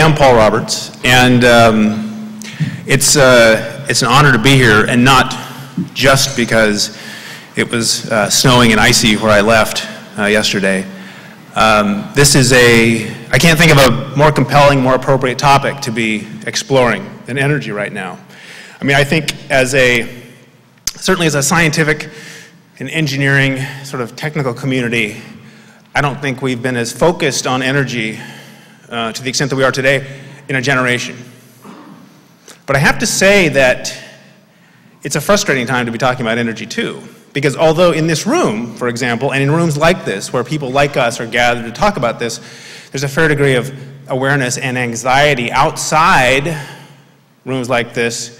am Paul Roberts, and it's an honor to be here, and not just because it was snowing and icy where I left yesterday. I can't think of a more compelling, more appropriate topic to be exploring than energy right now. I mean, I think certainly as a scientific and engineering sort of technical community, I don't think we've been as focused on energy to the extent that we are today in a generation. But I have to say that it's a frustrating time to be talking about energy too, because although in this room, for example, and in rooms like this where people like us are gathered to talk about this, there's a fair degree of awareness and anxiety outside rooms like this,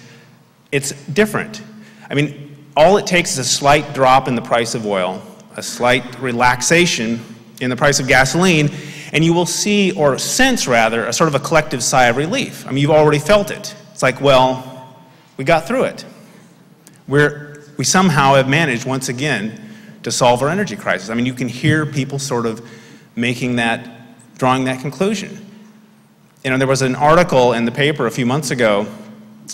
it's different. I mean, all it takes is a slight drop in the price of oil, a slight relaxation in the price of gasoline, and you will see, or sense rather, a sort of a collective sigh of relief. I mean, you've already felt it. It's like, well, we got through it. We somehow have managed once again to solve our energy crisis. I mean, you can hear people sort of drawing that conclusion. You know, there was an article in the paper a few months ago.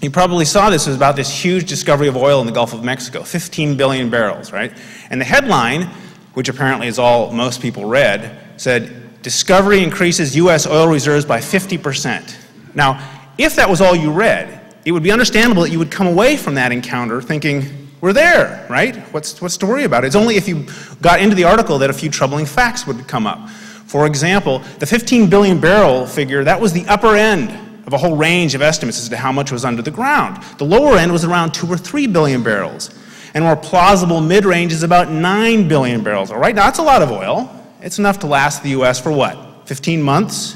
You probably saw this. It was about this huge discovery of oil in the Gulf of Mexico, 15 billion barrels, right? And the headline, which apparently is all most people read, said, "Discovery increases U.S. oil reserves by 50%. Now, if that was all you read, it would be understandable that you would come away from that encounter thinking, we're there, right? What's to worry about? It's only if you got into the article that a few troubling facts would come up. For example, the 15 billion barrel figure, that was the upper end of a whole range of estimates as to how much was under the ground. The lower end was around 2 or 3 billion barrels. And more plausible mid-range is about 9 billion barrels. All right, now that's a lot of oil. It's enough to last the U.S. for what, 15 months?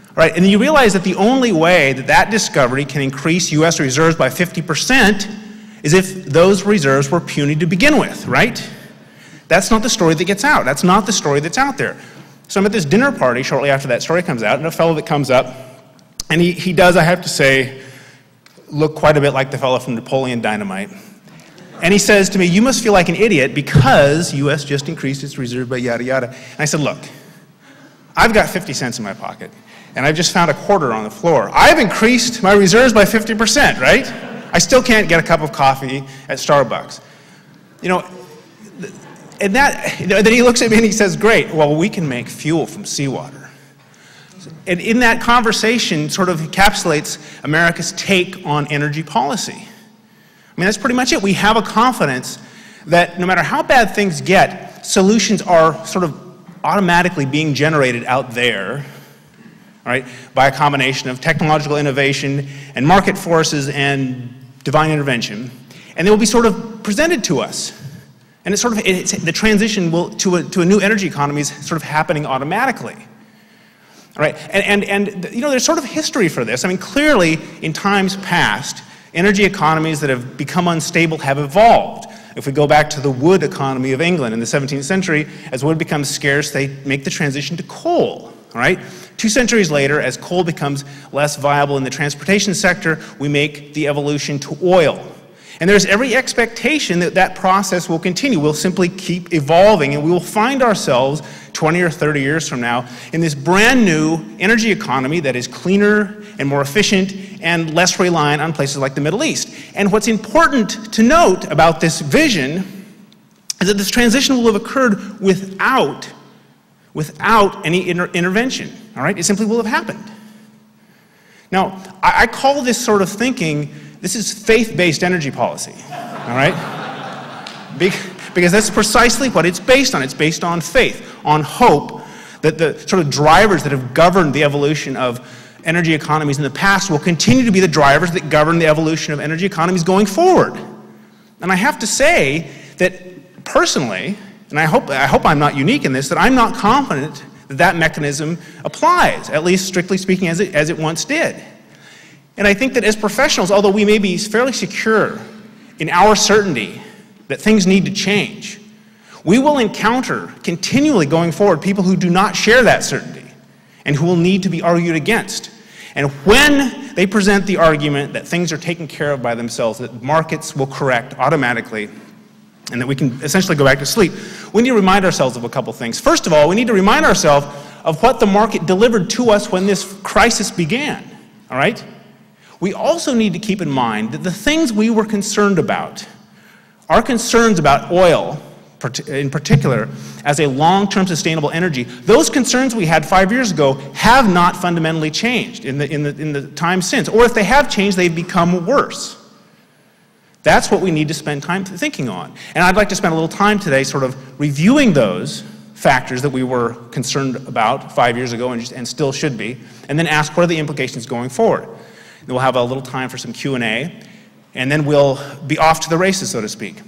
All right, and you realize that the only way that that discovery can increase U.S. reserves by 50% is if those reserves were puny to begin with, right? That's not the story that gets out. That's not the story that's out there. So I'm at this dinner party shortly after that story comes out, and a fellow that comes up, and he does, I have to say, look quite a bit like the fellow from Napoleon Dynamite. And he says to me, "You must feel like an idiot because U.S. just increased its reserve by yada yada." And I said, "Look, I've got 50 cents in my pocket, and I've just found a quarter on the floor. I've increased my reserves by 50%, right? I still can't get a cup of coffee at Starbucks." You know, and then he looks at me and he says, "Great, well, we can make fuel from seawater." And in that conversation sort of encapsulates America's take on energy policy. I mean, that's pretty much it. We have a confidence that no matter how bad things get, solutions are sort of automatically being generated out there, right, by a combination of technological innovation and market forces and divine intervention, and they will be sort of presented to us. And the transition to a new energy economy is sort of happening automatically. All right, and you know, there's sort of history for this. I mean, clearly, in times past, energy economies that have become unstable have evolved. If we go back to the wood economy of England in the 17th century, as wood becomes scarce, they make the transition to coal. All right? 2 centuries later, as coal becomes less viable in the transportation sector, we make the evolution to oil. And there's every expectation that that process will continue. We'll simply keep evolving, and we will find ourselves 20 or 30 years from now in this brand new energy economy that is cleaner and more efficient and less reliant on places like the Middle East. And what's important to note about this vision is that this transition will have occurred without any intervention, all right? It simply will have happened. Now, I call this sort of thinking, this is faith-based energy policy, all right? Because that's precisely what it's based on. It's based on faith, on hope that the sort of drivers that have governed the evolution of energy economies in the past will continue to be the drivers that govern the evolution of energy economies going forward. And I have to say that personally, and I hope I'm not unique in this, that I'm not confident that that mechanism applies, at least strictly speaking as it once did. And I think that as professionals, although we may be fairly secure in our certainty that things need to change, we will encounter continually going forward people who do not share that certainty and who will need to be argued against. And when they present the argument that things are taken care of by themselves, that markets will correct automatically, and that we can essentially go back to sleep, we need to remind ourselves of a couple things. First of all, we need to remind ourselves of what the market delivered to us when this crisis began, all right? We also need to keep in mind that the things we were concerned about, our concerns about oil in particular as a long-term sustainable energy, those concerns we had 5 years ago have not fundamentally changed in the time since. Or if they have changed, they've become worse. That's what we need to spend time thinking on. And I'd like to spend a little time today sort of reviewing those factors that we were concerned about 5 years ago and still should be, and then ask what are the implications going forward. And we'll have a little time for some Q&A, and then we'll be off to the races, so to speak.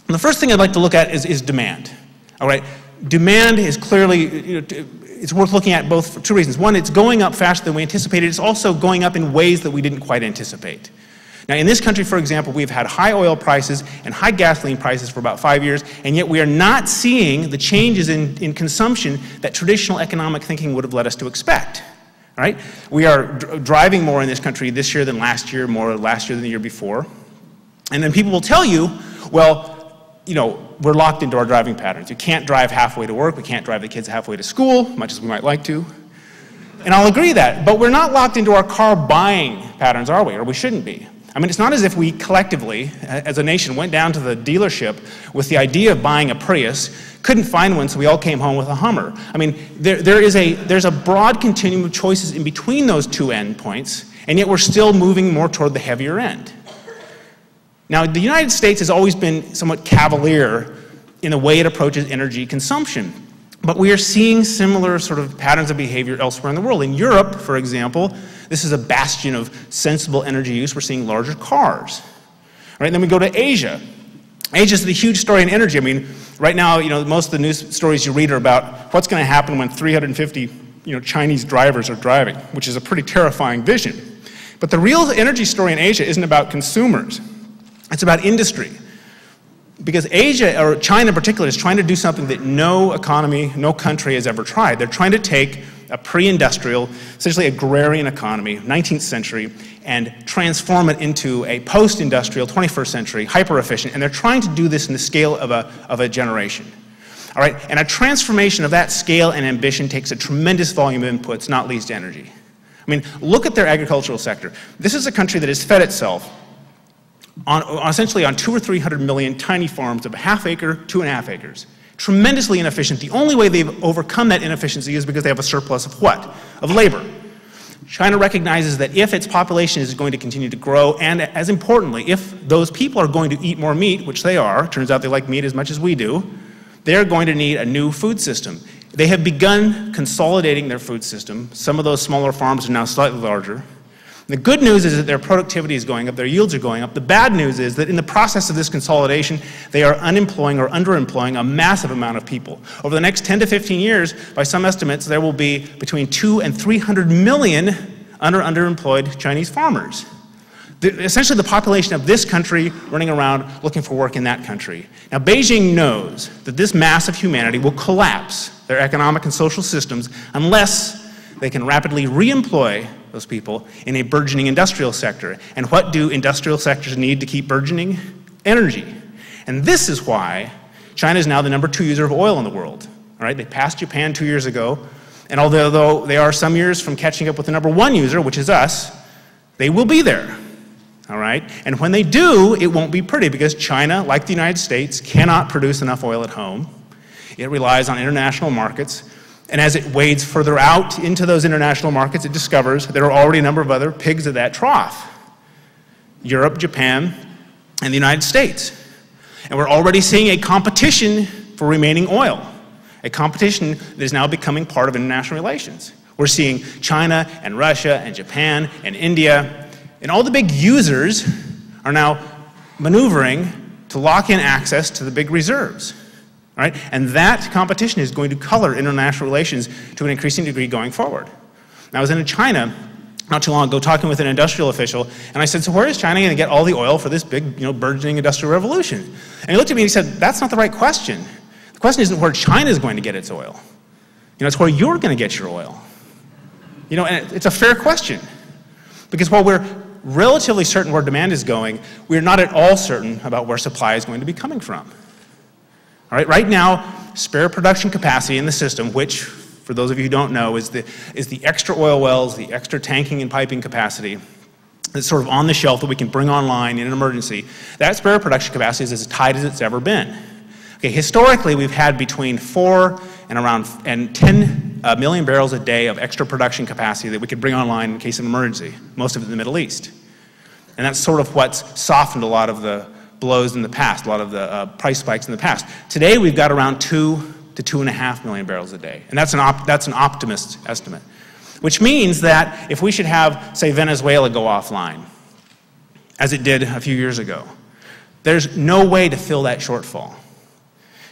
And the first thing I'd like to look at is demand. All right, demand is clearly, it's worth looking at both for two reasons. One, it's going up faster than we anticipated. It's also going up in ways that we didn't quite anticipate. Now, in this country, for example, we've had high oil prices and high gasoline prices for about 5 years, and yet we are not seeing the changes in consumption that traditional economic thinking would have led us to expect. All right? We are driving more in this country this year than last year, more last year than the year before. And then people will tell you, well, we're locked into our driving patterns. You can't drive halfway to work. We can't drive the kids halfway to school, much as we might like to. And I'll agree that, but we're not locked into our car buying patterns, are we? Or we shouldn't be. I mean, it's not as if we collectively, as a nation, went down to the dealership with the idea of buying a Prius, couldn't find one, so we all came home with a Hummer. I mean, there's a broad continuum of choices in between those two endpoints, and yet we're still moving more toward the heavier end. Now, the United States has always been somewhat cavalier in the way it approaches energy consumption, but we are seeing similar sort of patterns of behavior elsewhere in the world. In Europe, for example, this is a bastion of sensible energy use. We're seeing larger cars. All right, and then we go to Asia. Asia is the huge story in energy. I mean, right now, most of the news stories you read are about what's going to happen when 350, Chinese drivers are driving, which is a pretty terrifying vision. But the real energy story in Asia isn't about consumers. It's about industry. Because Asia, or China in particular, is trying to do something that no economy, no country has ever tried. They're trying to take a pre-industrial, essentially agrarian economy, 19th century, and transform it into a post-industrial, 21st century, hyper-efficient, and they're trying to do this in the scale of a generation. All right, and a transformation of that scale and ambition takes a tremendous volume of inputs, not least energy. I mean, look at their agricultural sector. This is a country that has fed itself essentially on 200 or 300 million tiny farms of a half acre, 2.5 acres. Tremendously inefficient. The only way they've overcome that inefficiency is because they have a surplus of what? Of labor. China recognizes that if its population is going to continue to grow, and as importantly, if those people are going to eat more meat, which they are, turns out they like meat as much as we do, they're going to need a new food system. They have begun consolidating their food system. Some of those smaller farms are now slightly larger. The good news is that their productivity is going up, their yields are going up. The bad news is that in the process of this consolidation, they are unemploying or underemploying a massive amount of people. Over the next 10 to 15 years, by some estimates, there will be between 200 and 300 million underemployed Chinese farmers. Essentially, the population of this country running around looking for work in that country. Now, Beijing knows that this mass of humanity will collapse their economic and social systems unless they can rapidly re-employ those people in a burgeoning industrial sector. And what do industrial sectors need to keep burgeoning? Energy. And this is why China is now the #2 user of oil in the world. All right, they passed Japan 2 years ago, and although they are some years from catching up with the #1 user, which is us, they will be there. All right, and when they do, it won't be pretty because China, like the United States, cannot produce enough oil at home. It relies on international markets. And as it wades further out into those international markets, it discovers there are already a number of other pigs at that trough. Europe, Japan, and the United States. And we're already seeing a competition for remaining oil, a competition that is now becoming part of international relations. We're seeing China and Russia and Japan and India, and all the big users are now maneuvering to lock in access to the big reserves. Right? And that competition is going to color international relations to an increasing degree going forward. Now, I was in China not too long ago talking with an industrial official, and I said, so where is China going to get all the oil for this big, burgeoning industrial revolution? And he looked at me and he said, that's not the right question. The question isn't where China is going to get its oil. It's where you're going to get your oil. And it's a fair question. Because while we're relatively certain where demand is going, we're not at all certain about where supply is going to be coming from. All right, right now, spare production capacity in the system, which for those of you who don't know, is the extra oil wells, the extra tanking and piping capacity that's sort of on the shelf that we can bring online in an emergency. That spare production capacity is as tight as it's ever been. Okay, historically, we've had between 4 and 10 million barrels a day of extra production capacity that we could bring online in case of an emergency, most of it in the Middle East. And that's sort of what's softened a lot of the blows in the past, a lot of the price spikes in the past. Today, we've got around 2 to 2.5 million barrels a day, and that's an optimist estimate, which means that if we should have, say, Venezuela go offline, as it did a few years ago, there's no way to fill that shortfall.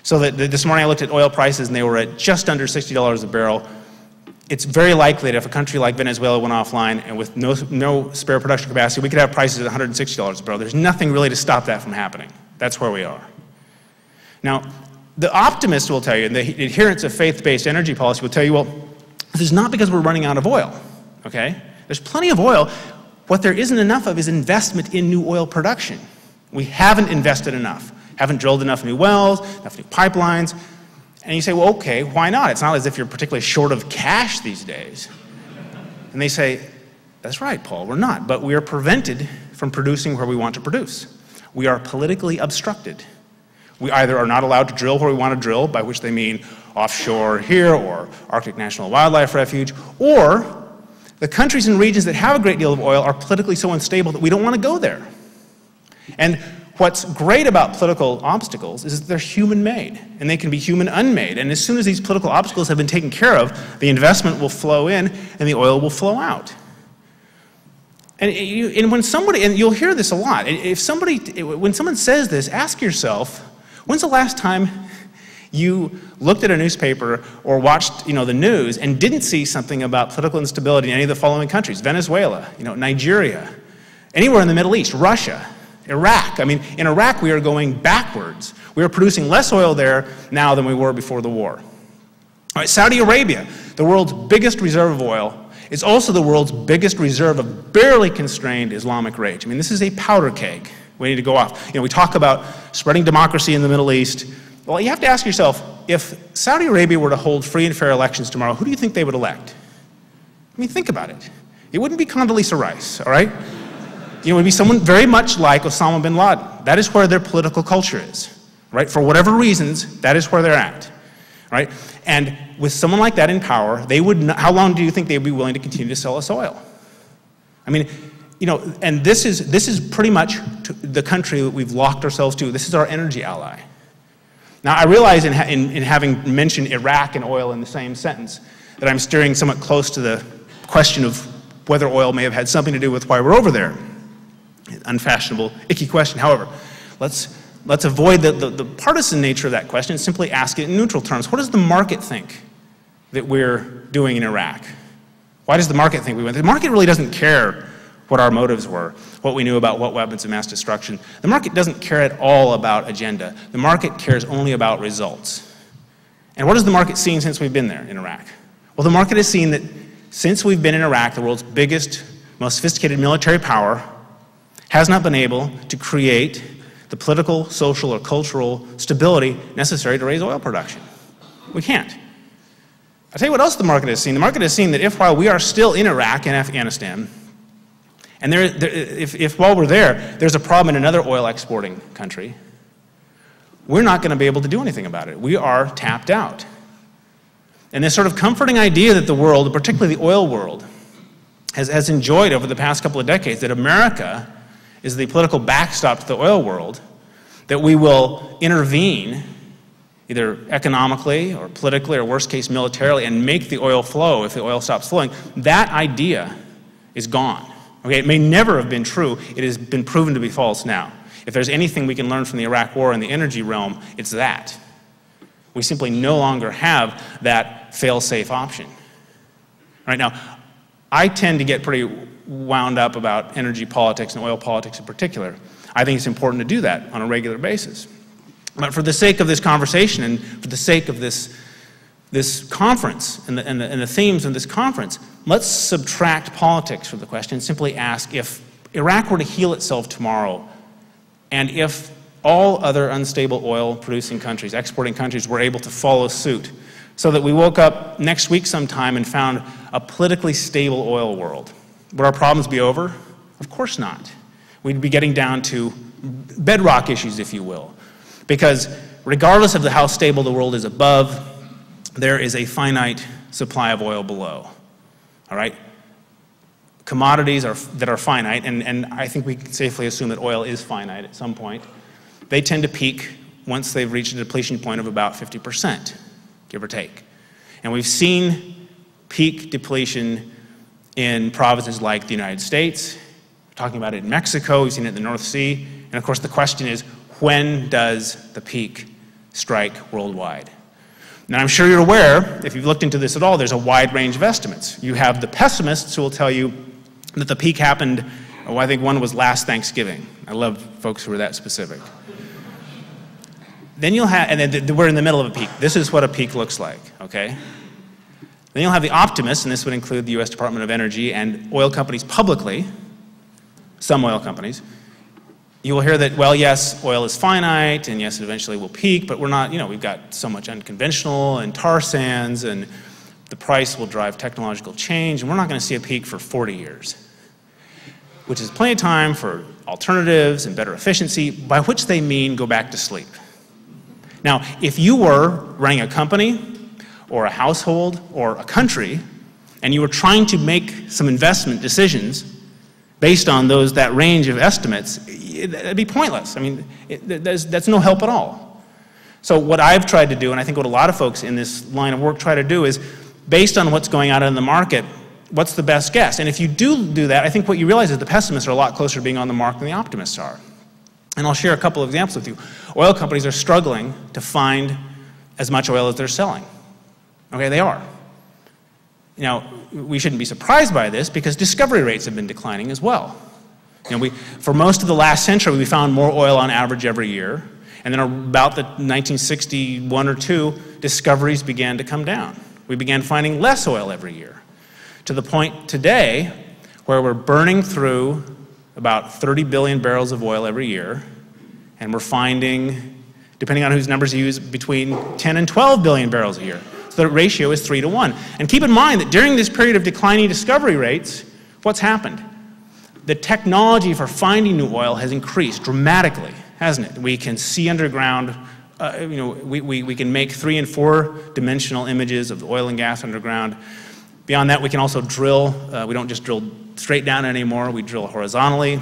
So that this morning I looked at oil prices and they were at just under $60 a barrel. It's very likely that if a country like Venezuela went offline and with no spare production capacity, we could have prices at $160 a barrel. There's nothing really to stop that from happening. That's where we are. Now, the optimist will tell you, and the adherents of faith-based energy policy will tell you, well, this is not because we're running out of oil, okay? There's plenty of oil. What there isn't enough of is investment in new oil production. We haven't invested enough. Haven't drilled enough new wells, enough new pipelines. And you say, well, okay, why not? It's not as if you're particularly short of cash these days. And they say, that's right, Paul, we're not. But we are prevented from producing where we want to produce. We are politically obstructed. We either are not allowed to drill where we want to drill, by which they mean offshore here or Arctic National Wildlife Refuge, or the countries and regions that have a great deal of oil are politically so unstable that we don't want to go there. And what's great about political obstacles is that they're human-made, and they can be human-unmade. And as soon as these political obstacles have been taken care of, the investment will flow in and the oil will flow out. And when somebody, and you'll hear this a lot, when someone says this, ask yourself, when's the last time you looked at a newspaper or watched, the news and didn't see something about political instability in any of the following countries? Venezuela, Nigeria, anywhere in the Middle East, Russia, Iraq. I mean, in Iraq, we are going backwards. We are producing less oil there now than we were before the war. All right, Saudi Arabia, the world's biggest reserve of oil, is also the world's biggest reserve of barely constrained Islamic rage. I mean, this is a powder keg waiting to go off. We talk about spreading democracy in the Middle East. Well, you have to ask yourself, if Saudi Arabia were to hold free and fair elections tomorrow, who do you think they would elect? I mean, think about it. It wouldn't be Condoleezza Rice, all right? It would be someone very much like Osama bin Laden. That is where their political culture is, right? For whatever reasons, that is where they're at, right? And with someone like that in power, they would not, how long do you think they would be willing to continue to sell us oil? I mean, and this is pretty much the country that we've locked ourselves to. This is our energy ally. Now, I realize in having mentioned Iraq and oil in the same sentence that I'm steering somewhat close to the question of whether oil may have had something to do with why we're over there. Unfashionable, icky question. However, let's avoid the partisan nature of that question and simply ask it in neutral terms. What does the market think that we're doing in Iraq? Why does the market think we went? The market really doesn't care what our motives were, what we knew about what weapons of mass destruction. The market doesn't care at all about agenda. The market cares only about results. And what has the market seen since we've been there in Iraq? Well, the market has seen that since we've been in Iraq, the world's biggest, most sophisticated military power has not been able to create the political, social, or cultural stability necessary to raise oil production. We can't. I'll tell you what else the market has seen. The market has seen that if while we are still in Iraq and Afghanistan, and if while we're there, there's a problem in another oil exporting country, we're not going to be able to do anything about it. We are tapped out. And this sort of comforting idea that the world, particularly the oil world, has enjoyed over the past couple of decades, that America is the political backstop to the oil world, that we will intervene either economically or politically or worst case militarily and make the oil flow if the oil stops flowing, that idea is gone. Okay, it may never have been true. It has been proven to be false now. If there's anything we can learn from the Iraq War in the energy realm, it's that. We simply no longer have that fail-safe option. Right now, I tend to get pretty wound up about energy politics and oil politics in particular. I think it's important to do that on a regular basis. But for the sake of this conversation and for the sake of this conference and the themes of this conference, let's subtract politics from the question and simply ask, if Iraq were to heal itself tomorrow, and if all other unstable oil-producing countries, exporting countries, were able to follow suit so that we woke up next week sometime and found a politically stable oil world. Would our problems be over? Of course not. We'd be getting down to bedrock issues, if you will. Because regardless of how stable the world is above, there is a finite supply of oil below. All right? Commodities that are finite, and I think we can safely assume that oil is finite at some point, they tend to peak once they've reached a depletion point of about 50%, give or take. And we've seen peak depletion in provinces like the United States, we're talking about it in Mexico, we've seen it in the North Sea, and of course the question is, when does the peak strike worldwide? Now I'm sure you're aware, if you've looked into this at all, there's a wide range of estimates. You have the pessimists who will tell you that the peak happened, I think one was last Thanksgiving. I love folks who are that specific. Then you'll have, and then we're in the middle of a peak. This is what a peak looks like, okay? Then you'll have the optimists, and this would include the US Department of Energy and oil companies publicly, some oil companies. You will hear that, well, yes, oil is finite, and yes, it eventually will peak, but we're not, we've got so much unconventional and tar sands, and the price will drive technological change, and we're not going to see a peak for 40 years, which is plenty of time for alternatives and better efficiency, by which they mean go back to sleep. Now, if you were running a company or a household or a country, and you were trying to make some investment decisions based on that range of estimates, it'd be pointless. I mean, that's no help at all. So what I've tried to do, and I think what a lot of folks in this line of work try to do, is based on what's going on in the market, what's the best guess? And if you do that, I think what you realize is the pessimists are a lot closer to being on the mark than the optimists are. And I'll share a couple of examples with you. Oil companies are struggling to find as much oil as they're selling. Okay, they are. Now, we shouldn't be surprised by this because discovery rates have been declining as well. For most of the last century, we found more oil on average every year. And then about the 1961 or 2, discoveries began to come down. We began finding less oil every year, to the point today where we're burning through about 30 billion barrels of oil every year, and we're finding, depending on whose numbers you use, between 10 and 12 billion barrels a year. So the ratio is 3 to 1. And keep in mind that during this period of declining discovery rates, what's happened? The technology for finding new oil has increased dramatically, hasn't it? We can see underground. We can make 3- and 4-dimensional images of oil and gas underground. Beyond that, we can also drill. We don't just drill straight down anymore. We drill horizontally.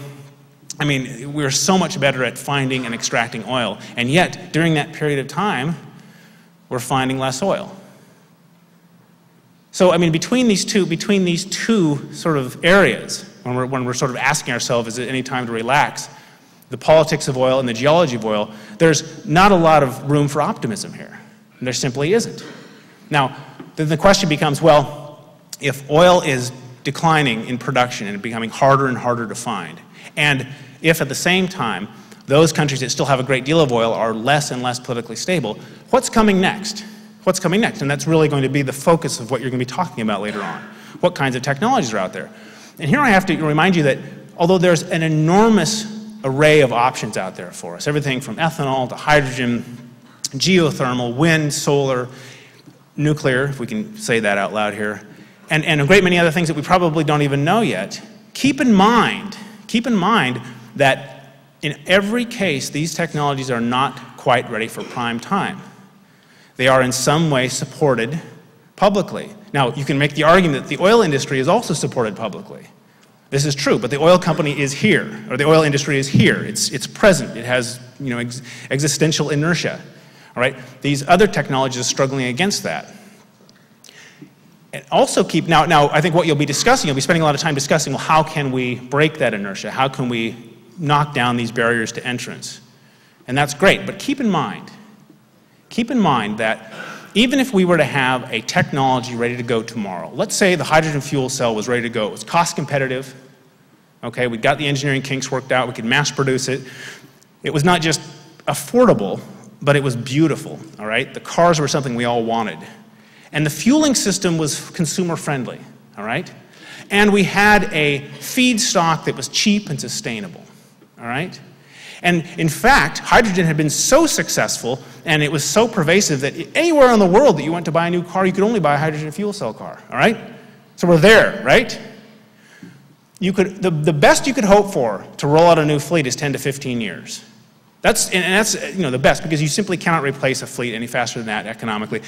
I mean, we're so much better at finding and extracting oil. And yet, during that period of time, we're finding less oil. So, I mean, between these two sort of areas, when we're sort of asking ourselves, is it any time to relax, the politics of oil and the geology of oil, there's not a lot of room for optimism here. There simply isn't. Now, then the question becomes, well, if oil is declining in production and becoming harder and harder to find, and if at the same time those countries that still have a great deal of oil are less and less politically stable, what's coming next? What's coming next? And that's really going to be the focus of what you're going to be talking about later on. What kinds of technologies are out there? And here I have to remind you that although there's an enormous array of options out there for us, everything from ethanol to hydrogen, geothermal, wind, solar, nuclear, if we can say that out loud here, and a great many other things that we probably don't even know yet, keep in mind that in every case, these technologies are not quite ready for prime time. They are in some way supported publicly. Now, you can make the argument that the oil industry is also supported publicly. This is true, but the oil company is here, or the oil industry is here. It's present. It has, existential inertia. All right? These other technologies are struggling against that. And also now I think what you'll be spending a lot of time discussing, well, how can we break that inertia? How can we knock down these barriers to entrance? And that's great, but keep in mind that even if we were to have a technology ready to go tomorrow, let's say the hydrogen fuel cell was ready to go, it was cost competitive, okay, we got the engineering kinks worked out, we could mass produce it. It was not just affordable, but it was beautiful, all right? The cars were something we all wanted. And the fueling system was consumer friendly, all right? And we had a feedstock that was cheap and sustainable, all right? And in fact, hydrogen had been so successful and it was so pervasive that anywhere in the world that you went to buy a new car, you could only buy a hydrogen fuel cell car, all right? So we're there, right? The best you could hope for to roll out a new fleet is 10 to 15 years. That's the best, because you simply cannot replace a fleet any faster than that economically.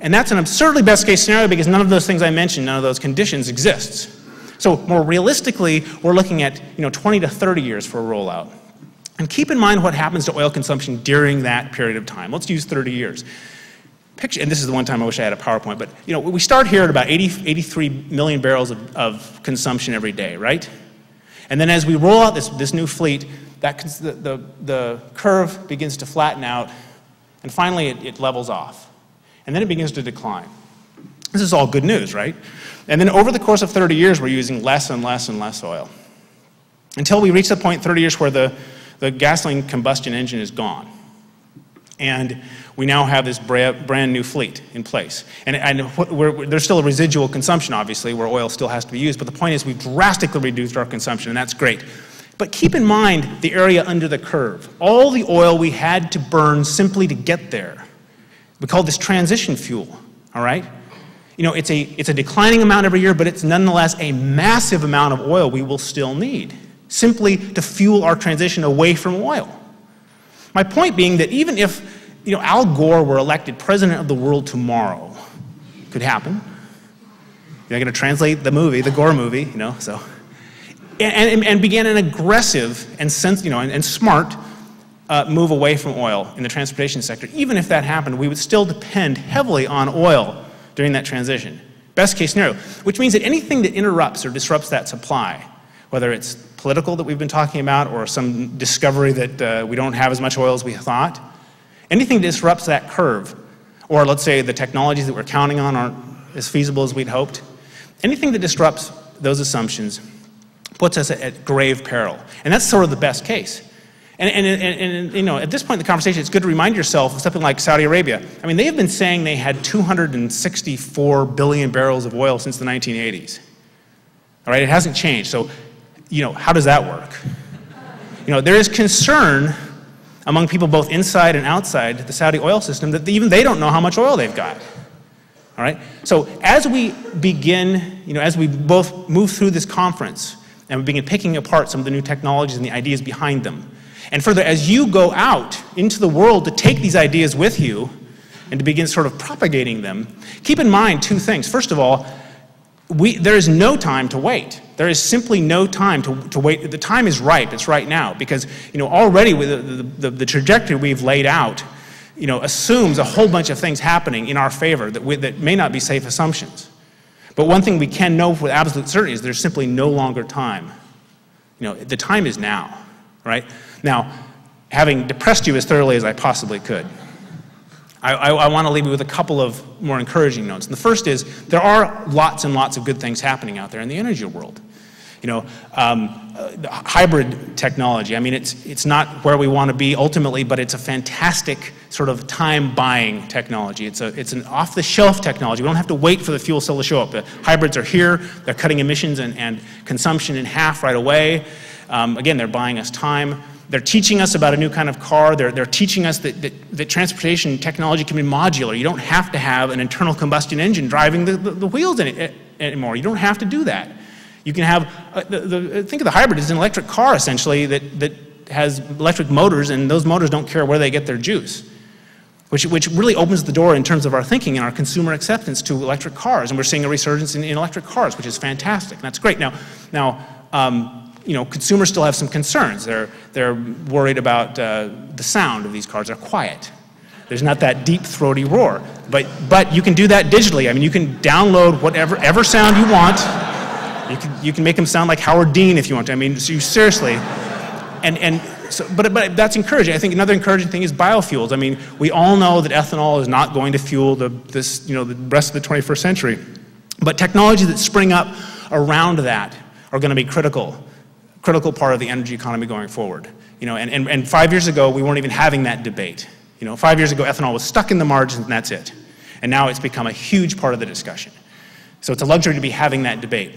And that's an absurdly best case scenario because none of those things I mentioned, none of those conditions exists. So more realistically, we're looking at 20 to 30 years for a rollout. And keep in mind what happens to oil consumption during that period of time. Let's use 30 years. Picture, and this is the one time I wish I had a PowerPoint, but we start here at about 83 million barrels of consumption every day, right? And then as we roll out this new fleet, the curve begins to flatten out, and finally it levels off. And then it begins to decline. This is all good news, right? And then over the course of 30 years, we're using less and less and less oil, until we reach the point 30 years where the gasoline combustion engine is gone. And we now have this brand new fleet in place. And there's still a residual consumption, obviously, where oil still has to be used. But the point is we've drastically reduced our consumption, and that's great. But keep in mind the area under the curve. All the oil we had to burn simply to get there. We call this transition fuel, all right? It's a declining amount every year, but it's nonetheless a massive amount of oil we will still need, simply to fuel our transition away from oil. My point being that even if Al Gore were elected president of the world tomorrow, could happen. You're going to translate the movie, the Gore movie, so, and began an aggressive and smart move away from oil in the transportation sector. Even if that happened, we would still depend heavily on oil during that transition. Best case scenario, which means that anything that interrupts or disrupts that supply, whether it's political that we've been talking about or some discovery that we don't have as much oil as we thought, anything that disrupts that curve, or let's say the technologies that we're counting on aren't as feasible as we'd hoped, anything that disrupts those assumptions puts us at grave peril. And that's sort of the best case. And at this point in the conversation, it's good to remind yourself of something like Saudi Arabia. I mean, they have been saying they had 264 billion barrels of oil since the 1980s. All right, it hasn't changed. So, how does that work? There is concern among people both inside and outside the Saudi oil system that even they don't know how much oil they've got. All right? So as we begin, as we both move through this conference and we begin picking apart some of the new technologies and the ideas behind them, and further, as you go out into the world to take these ideas with you and to begin sort of propagating them, keep in mind two things. First of all, there is no time to wait. There is simply no time to wait. The time is ripe. It's right now because already with the trajectory we've laid out, assumes a whole bunch of things happening in our favor that may not be safe assumptions. But one thing we can know with absolute certainty is there's simply no longer time. The time is now, right? Now, having depressed you as thoroughly as I possibly could, I want to leave you with a couple of more encouraging notes. And the first is there are lots and lots of good things happening out there in the energy world. Hybrid technology, I mean, it's not where we want to be ultimately, but it's a fantastic sort of time-buying technology. It's an off-the-shelf technology. We don't have to wait for the fuel cell to show up. The hybrids are here. They're cutting emissions and consumption in half right away. Again, they're buying us time. They're teaching us about a new kind of car. They're teaching us that transportation technology can be modular. You don't have to have an internal combustion engine driving the wheels in it anymore. You don't have to do that. You can have, think of the hybrid as an electric car, essentially, that has electric motors, and those motors don't care where they get their juice, which really opens the door in terms of our thinking and our consumer acceptance to electric cars. And we're seeing a resurgence in electric cars, which is fantastic. And that's great. Now, consumers still have some concerns. They're worried about the sound of these cars. They're quiet. There's not that deep, throaty roar. But you can do that digitally. I mean, you can download whatever sound you want. You can make them sound like Howard Dean if you want to. I mean, so you seriously. But that's encouraging. I think another encouraging thing is biofuels. I mean, we all know that ethanol is not going to fuel the rest of the 21st century. But technologies that spring up around that are going to be critical part of the energy economy going forward. And 5 years ago, we weren't even having that debate. 5 years ago, ethanol was stuck in the margins and that's it. And now it's become a huge part of the discussion. So it's a luxury to be having that debate.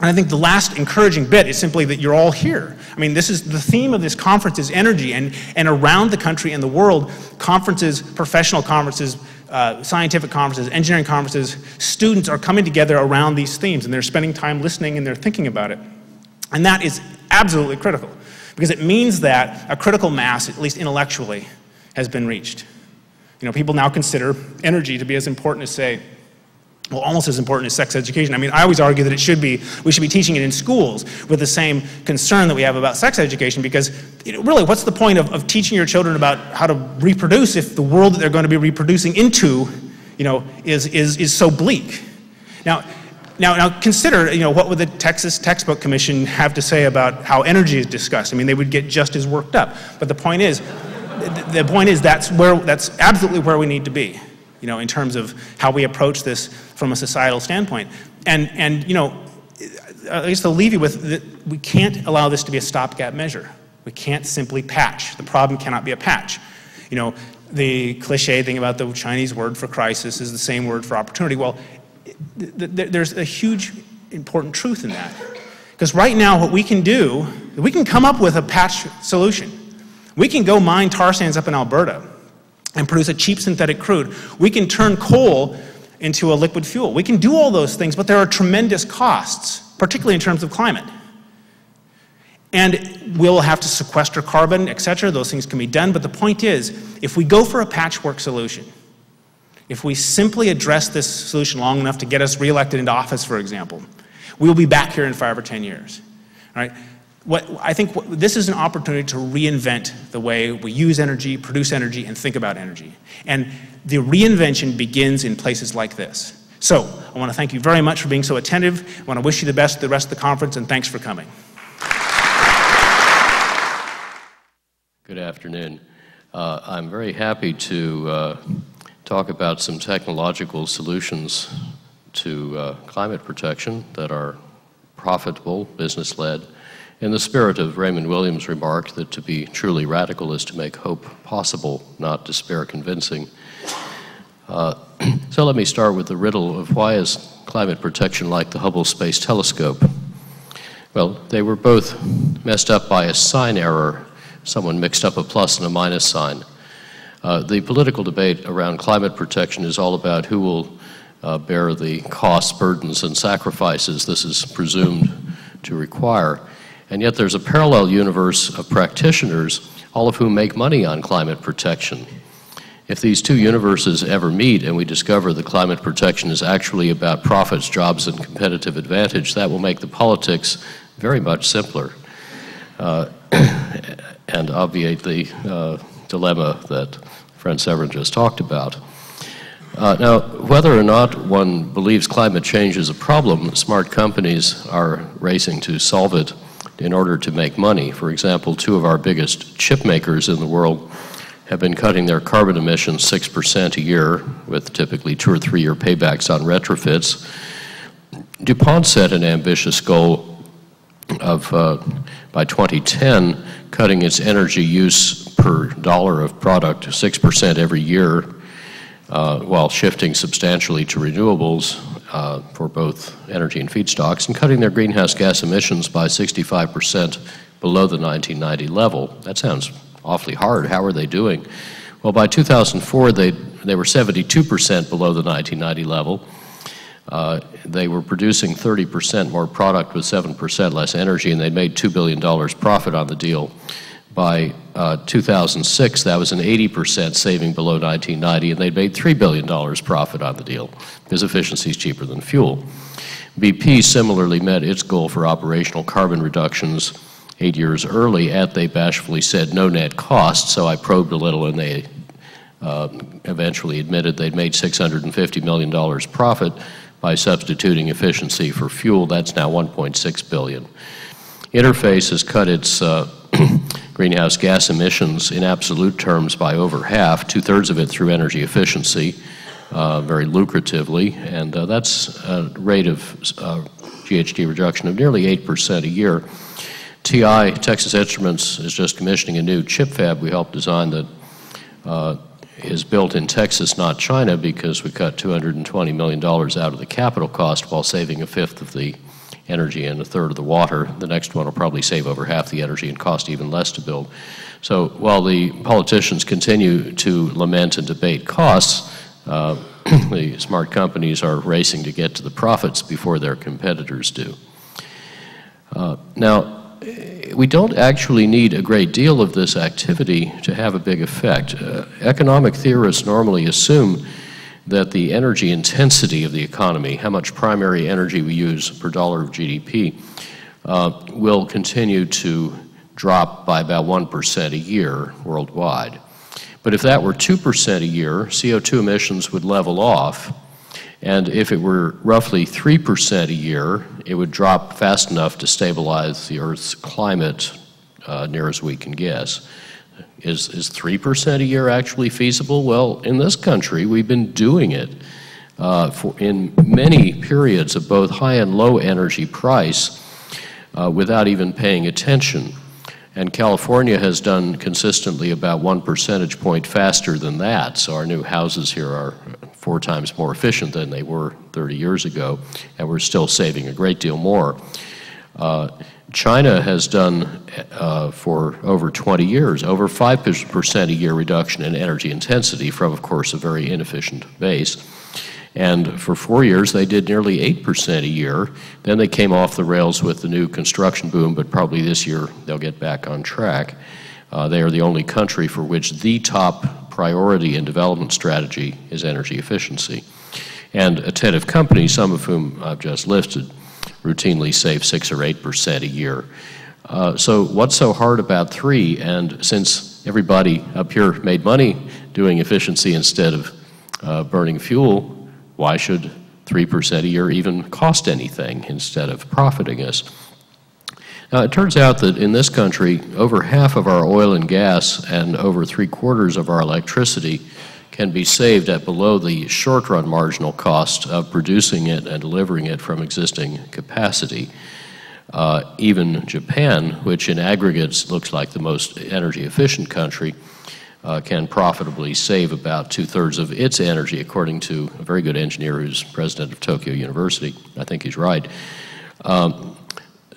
And I think the last encouraging bit is simply that you're all here. I mean, this is the theme of this conference is energy, and around the country and the world, conferences, professional conferences, scientific conferences, engineering conferences, students are coming together around these themes, and they're spending time listening and they're thinking about it. And that is absolutely critical, because it means that a critical mass, at least intellectually, has been reached. You know, people now consider energy to be as important as, say, well, almost as important as sex education. I mean, I always argue that we should be teaching it in schools with the same concern that we have about sex education, because really, what's the point of teaching your children about how to reproduce if the world that they're going to be reproducing into, is so bleak? Now consider, what would the Texas Textbook Commission have to say about how energy is discussed? I mean, they would get just as worked up. But the point is that's absolutely where we need to be, in terms of how we approach this from a societal standpoint. And at least I'll leave you with that we can't allow this to be a stopgap measure. We can't simply patch. The problem cannot be a patch. The cliche thing about the Chinese word for crisis is the same word for opportunity. Well, there's a huge important truth in that. Because right now what we can do, we can come up with a patch solution. We can go mine tar sands up in Alberta and produce a cheap synthetic crude. We can turn coal into a liquid fuel. We can do all those things, but there are tremendous costs, particularly in terms of climate. And we'll have to sequester carbon, etc. Those things can be done, but the point is, if we go for a patchwork solution, if we simply address this solution long enough to get us reelected into office, for example, we'll be back here in 5 or 10 years. All right? I think this is an opportunity to reinvent the way we use energy, produce energy, and think about energy. And the reinvention begins in places like this. So, I want to thank you very much for being so attentive. I want to wish you the best for the rest of the conference, and thanks for coming. Good afternoon. I'm very happy to talk about some technological solutions to climate protection that are profitable, business-led, in the spirit of Raymond Williams' remark that to be truly radical is to make hope possible, not despair convincing. So let me start with the riddle of why is climate protection like the Hubble Space Telescope? Well, they were both messed up by a sign error. Someone mixed up a plus and a minus sign. The political debate around climate protection is all about who will bear the costs, burdens, and sacrifices this is presumed to require. And yet there's a parallel universe of practitioners, all of whom make money on climate protection. If these two universes ever meet and we discover that climate protection is actually about profits, jobs, and competitive advantage, that will make the politics very much simpler and obviate the dilemma that friend Severin just talked about. Now, whether or not one believes climate change is a problem, smart companies are racing to solve it in order to make money. For example, 2 of our biggest chip makers in the world have been cutting their carbon emissions 6% a year, with typically 2 or 3 year paybacks on retrofits. DuPont set an ambitious goal of, by 2010, cutting its energy use per dollar of product 6% every year, while shifting substantially to renewables for both energy and feedstocks, and cutting their greenhouse gas emissions by 65% below the 1990 level. That sounds awfully hard. How are they doing? Well, by 2004, they were 72% below the 1990 level. They were producing 30% more product with 7% less energy, and they made $2 billion profit on the deal. By 2006, that was an 80% saving below 1990, and they'd made $3 billion profit on the deal because efficiency is cheaper than fuel. BP similarly met its goal for operational carbon reductions 8 years early, they bashfully said no net cost, so I probed a little, and they eventually admitted they'd made $650 million profit by substituting efficiency for fuel. That's now $1.6 billion. Interface has cut its greenhouse gas emissions in absolute terms by over half, 2/3 of it through energy efficiency, very lucratively, and that's a rate of GHG reduction of nearly 8% a year. TI, Texas Instruments, is just commissioning a new chip fab we helped design that is built in Texas, not China, because we cut $220 million out of the capital cost while saving 1/5 of the energy and a third of the water. The next one will probably save over half the energy and cost even less to build. So while the politicians continue to lament and debate costs, the smart companies are racing to get to the profits before their competitors do. Now, we don't actually need a great deal of this activity to have a big effect. Economic theorists normally assume that the energy intensity of the economy, how much primary energy we use per dollar of GDP, will continue to drop by about 1% a year worldwide. But if that were 2% a year, CO2 emissions would level off. And if it were roughly 3% a year, it would drop fast enough to stabilize the Earth's climate near as we can guess. Is 3% a year actually feasible? Well, in this country, we've been doing it in many periods of both high and low energy price without even paying attention. And California has done consistently about 1 percentage point faster than that. So our new houses here are 4 times more efficient than they were 30 years ago, and we're still saving a great deal more. China has done for over 20 years, over 5% a year reduction in energy intensity from, of course, a very inefficient base. And for 4 years, they did nearly 8% a year. Then they came off the rails with the new construction boom, but probably this year they'll get back on track. They are the only country for which the top priority in development strategy is energy efficiency. And attentive companies, some of whom I've just listed, routinely save 6 or 8% a year. So what's so hard about 3? And since everybody up here made money doing efficiency instead of burning fuel, why should 3% a year even cost anything instead of profiting us? Now, it turns out that in this country, over half of our oil and gas and over 3/4 of our electricity can be saved at below the short-run marginal cost of producing it and delivering it from existing capacity. Even Japan, which in aggregates looks like the most energy-efficient country, can profitably save about 2/3 of its energy, according to a very good engineer who's president of Tokyo University. I think he's right.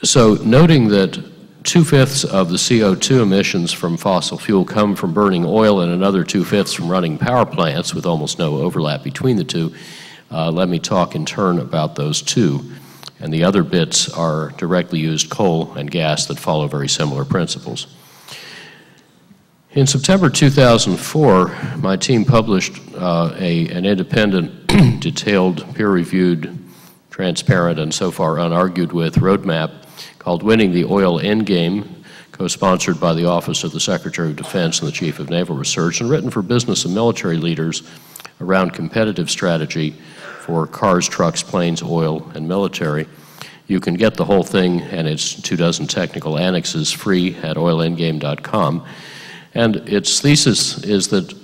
So noting that 2/5 of the CO2 emissions from fossil fuel come from burning oil and another 2/5 from running power plants with almost no overlap between the two, let me talk in turn about those two. And the other bits are directly used coal and gas that follow very similar principles. In September 2004, my team published an independent, detailed, peer-reviewed, transparent, and so far unargued with roadmap called Winning the Oil Endgame, co-sponsored by the Office of the Secretary of Defense and the Chief of Naval Research, and written for business and military leaders around competitive strategy for cars, trucks, planes, oil, and military. You can get the whole thing and its 24 technical annexes free at oilendgame.com. And its thesis is that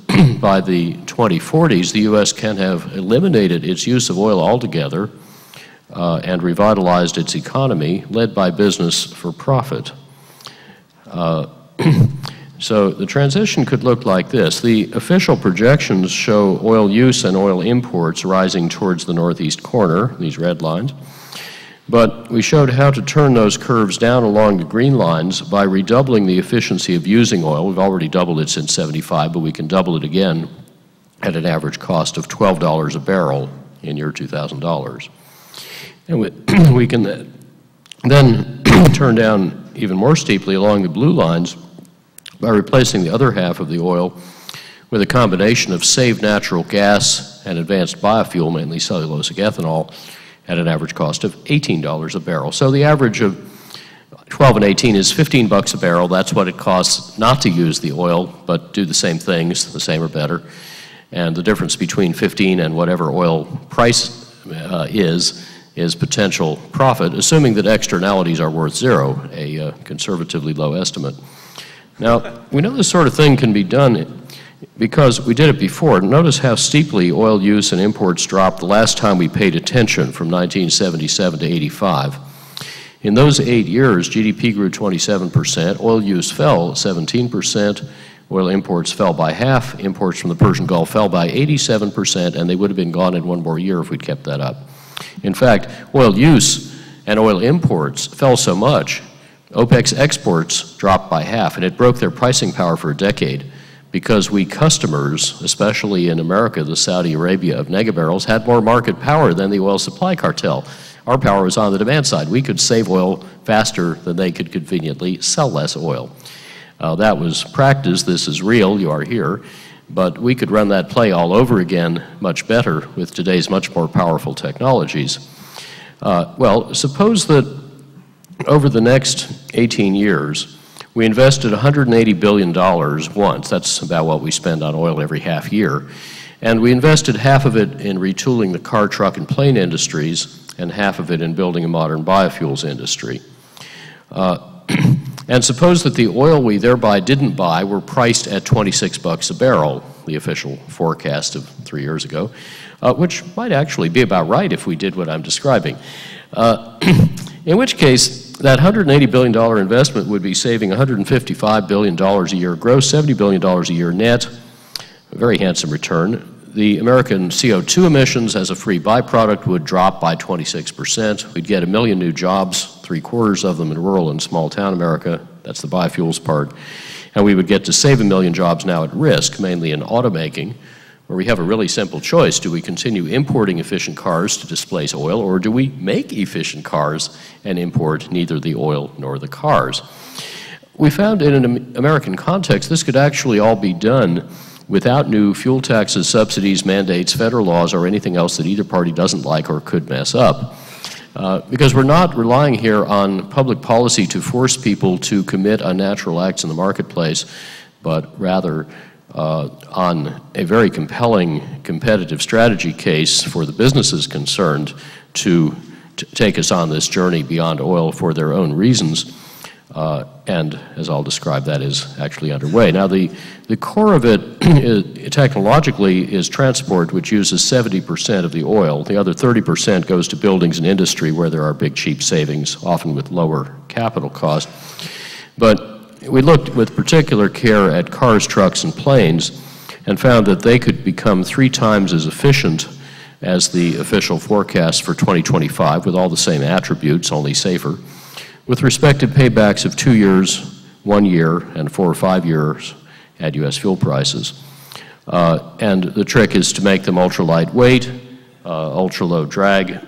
by the 2040s, the U.S. can have eliminated its use of oil altogether and revitalized its economy, led by business for profit. So the transition could look like this. The official projections show oil use and oil imports rising towards the northeast corner, these red lines. But we showed how to turn those curves down along the green lines by redoubling the efficiency of using oil. We've already doubled it since '75, but we can double it again at an average cost of $12 a barrel in year $2,000. And we can then turn down even more steeply along the blue lines by replacing the other half of the oil with a combination of saved natural gas and advanced biofuel, mainly cellulosic ethanol, at an average cost of $18 a barrel. So the average of 12 and 18 is 15 bucks a barrel. That's what it costs not to use the oil, but do the same things, the same or better. And the difference between 15 and whatever oil price is potential profit, assuming that externalities are worth 0, a conservatively low estimate. Now, we know this sort of thing can be done because we did it before. Notice how steeply oil use and imports dropped the last time we paid attention, from 1977 to 85. In those 8 years, GDP grew 27%, oil use fell 17%, oil imports fell by half, imports from the Persian Gulf fell by 87%, and they would have been gone in 1 more year if we'd kept that up. In fact, oil use and oil imports fell so much, OPEC's exports dropped by half, and it broke their pricing power for a decade because we customers, especially in America, the Saudi Arabia of Mbbl, had more market power than the oil supply cartel. Our power was on the demand side. We could save oil faster than they could conveniently sell less oil. That was practice. This is real. You are here. But we could run that play all over again much better with today's much more powerful technologies. Well, suppose that over the next 18 years, we invested $180 billion once. That's about what we spend on oil every half year. And we invested half of it in retooling the car, truck, and plane industries, and half of it in building a modern biofuels industry. And suppose that the oil we thereby didn't buy were priced at 26 bucks a barrel, the official forecast of 3 years ago, which might actually be about right if we did what I'm describing. In which case, that $180 billion investment would be saving $155 billion a year gross, $70 billion a year net, a very handsome return. The American CO2 emissions as a free byproduct would drop by 26%. We'd get 1 million new jobs, 3/4 of them in rural and small town America. That's the biofuels part. And we would get to save 1 million jobs now at risk, mainly in automaking, where we have a really simple choice. Do we continue importing efficient cars to displace oil, or do we make efficient cars and import neither the oil nor the cars? We found in an American context this could actually all be done without new fuel taxes, subsidies, mandates, federal laws, or anything else that either party doesn't like or could mess up. Because we're not relying here on public policy to force people to commit unnatural acts in the marketplace, but rather on a very compelling competitive strategy case for the businesses concerned to take us on this journey beyond oil for their own reasons. And as I'll describe, that is actually underway. Now, the core of it technologically is transport, which uses 70% of the oil. The other 30% goes to buildings and industry, where there are big, cheap savings, often with lower capital cost. But we looked with particular care at cars, trucks, and planes and found that they could become 3 times as efficient as the official forecast for 2025, with all the same attributes, only safer, with respective paybacks of 2 years, 1 year, and 4 or 5 years at U.S. fuel prices. And the trick is to make them ultra-lightweight, ultra-low drag,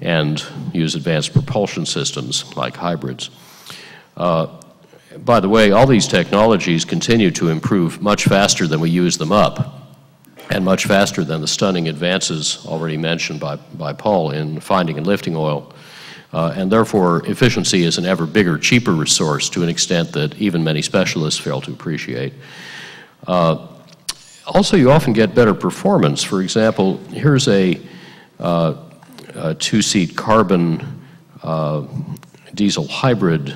and use advanced propulsion systems like hybrids. By the way, all these technologies continue to improve much faster than we use them up, and much faster than the stunning advances already mentioned by Paul in finding and lifting oil. And therefore, efficiency is an ever bigger, cheaper resource to an extent that even many specialists fail to appreciate. Also, you often get better performance. For example, here's a 2-seat carbon diesel hybrid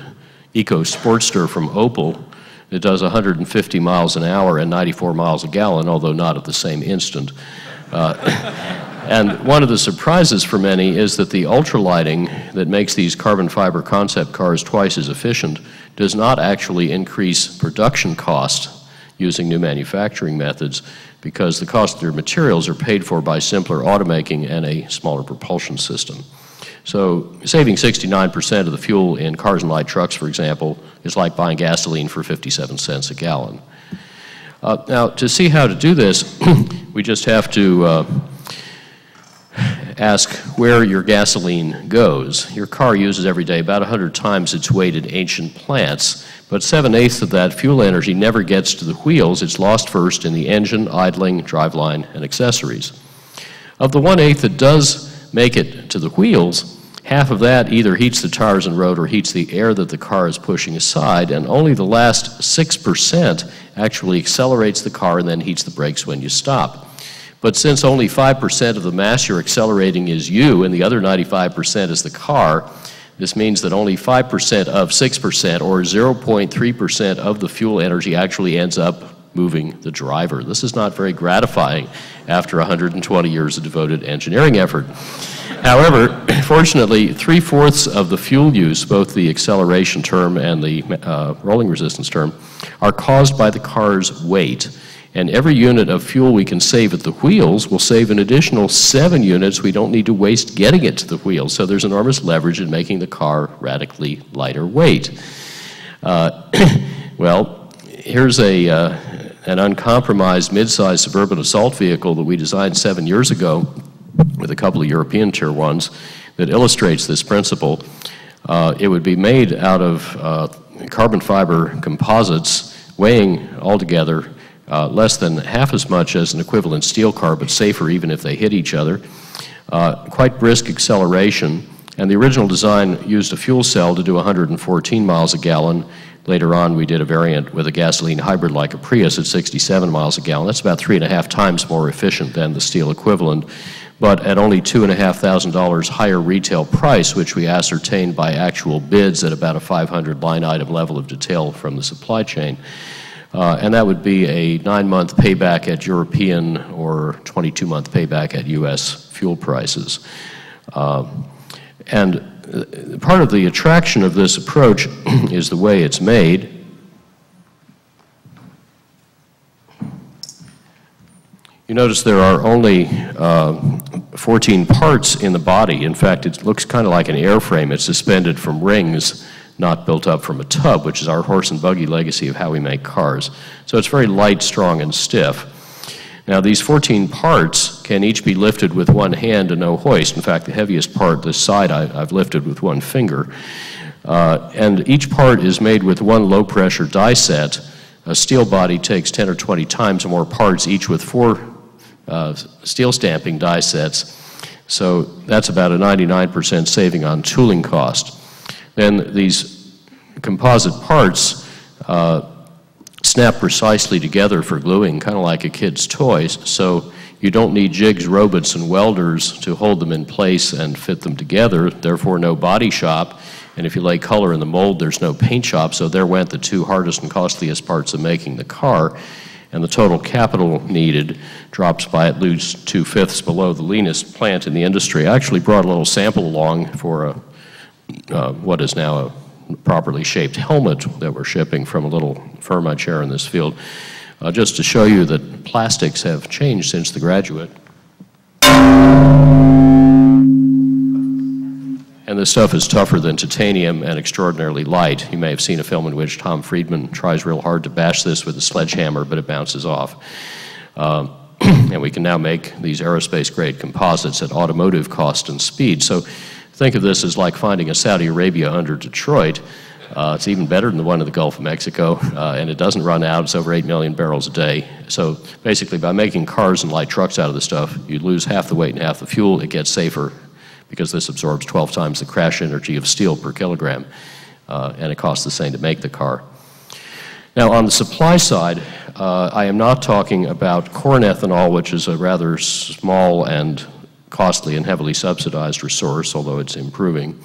Eco Sportster from Opel. It does 150 miles an hour and 94 miles a gallon, although not at the same instant. And one of the surprises for many is that the ultralighting that makes these carbon fiber concept cars twice as efficient does not actually increase production cost using new manufacturing methods, because the cost of their materials are paid for by simpler automaking and a smaller propulsion system. So saving 69% of the fuel in cars and light trucks, for example, is like buying gasoline for 57 cents a gallon. Now, to see how to do this, we just have to ask where your gasoline goes. Your car uses every day about 100 times its weight in ancient plants, but 7/8 of that fuel energy never gets to the wheels. It's lost first in the engine, idling, driveline, and accessories. Of the 1/8 that does make it to the wheels, half of that either heats the tires and road or heats the air that the car is pushing aside, and only the last 6% actually accelerates the car and then heats the brakes when you stop. But since only 5% of the mass you're accelerating is you and the other 95% is the car, this means that only 5% of 6%, or 0.3% of the fuel energy, actually ends up moving the driver. This is not very gratifying after 120 years of devoted engineering effort. However, fortunately, 3/4 of the fuel use, both the acceleration term and the rolling resistance term, are caused by the car's weight. And every unit of fuel we can save at the wheels will save an additional 7 units we don't need to waste getting it to the wheels. So there's enormous leverage in making the car radically lighter weight. Well, here's an uncompromised mid-sized suburban assault vehicle that we designed 7 years ago with a couple of European Tier 1s that illustrates this principle. It would be made out of carbon fiber composites weighing altogether less than half as much as an equivalent steel car, but safer even if they hit each other. Quite brisk acceleration, and the original design used a fuel cell to do 114 miles a gallon. Later on, we did a variant with a gasoline hybrid like a Prius at 67 miles a gallon. That's about 3.5 times more efficient than the steel equivalent, but at only $2,500 higher retail price, which we ascertained by actual bids at about a 500 line item level of detail from the supply chain. And that would be a 9-month payback at European or 22-month payback at US fuel prices. And part of the attraction of this approach is the way it's made. You notice there are only 14 parts in the body. In fact, it looks kind of like an airframe. It's suspended from rings, not built up from a tub, which is our horse and buggy legacy of how we make cars. So it's very light, strong, and stiff. Now, these 14 parts can each be lifted with one hand and no hoist. In fact, the heaviest part, this side, I've lifted with one finger. And each part is made with one low-pressure die set. A steel body takes 10 or 20 times more parts, each with 4 steel stamping die sets. So that's about a 99% saving on tooling cost. Then these composite parts snap precisely together for gluing, kind of like a kid's toys, so you don't need jigs, robots, and welders to hold them in place and fit them together, therefore no body shop. And if you lay color in the mold, there's no paint shop, so there went the 2 hardest and costliest parts of making the car. And the total capital needed drops by at least 2/5 below the leanest plant in the industry. I actually brought a little sample along for what is now a properly shaped helmet that we're shipping from a little firm I chair in this field, just to show you that plastics have changed since the graduate. And this stuff is tougher than titanium and extraordinarily light. You may have seen a film in which Tom Friedman tries real hard to bash this with a sledgehammer, but it bounces off. And we can now make these aerospace-grade composites at automotive cost and speed. So think of this as like finding a Saudi Arabia under Detroit. It's even better than the one in the Gulf of Mexico, and it doesn't run out. It's over 8 million barrels a day. So basically, by making cars and light trucks out of this stuff, you lose half the weight and half the fuel. It gets safer because this absorbs 12 times the crash energy of steel per kilogram, and it costs the same to make the car. Now, on the supply side, I am not talking about corn ethanol, which is a rather small and costly and heavily subsidized resource, although it's improving,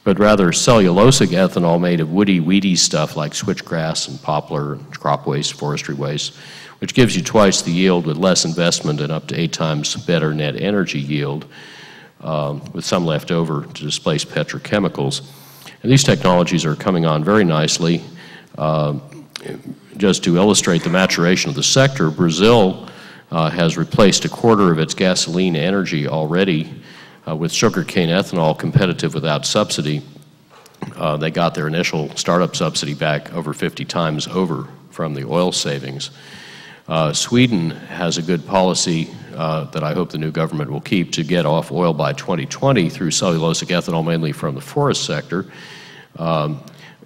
but rather cellulosic ethanol made of woody, weedy stuff like switchgrass and poplar and crop waste, forestry waste, which gives you twice the yield with less investment and up to 8 times better net energy yield, with some left over to displace petrochemicals. And these technologies are coming on very nicely. Just to illustrate the maturation of the sector, Brazil has replaced 1/4 of its gasoline energy already with sugarcane ethanol competitive without subsidy. They got their initial startup subsidy back over 50 times over from the oil savings. Sweden has a good policy that I hope the new government will keep to get off oil by 2020 through cellulosic ethanol, mainly from the forest sector.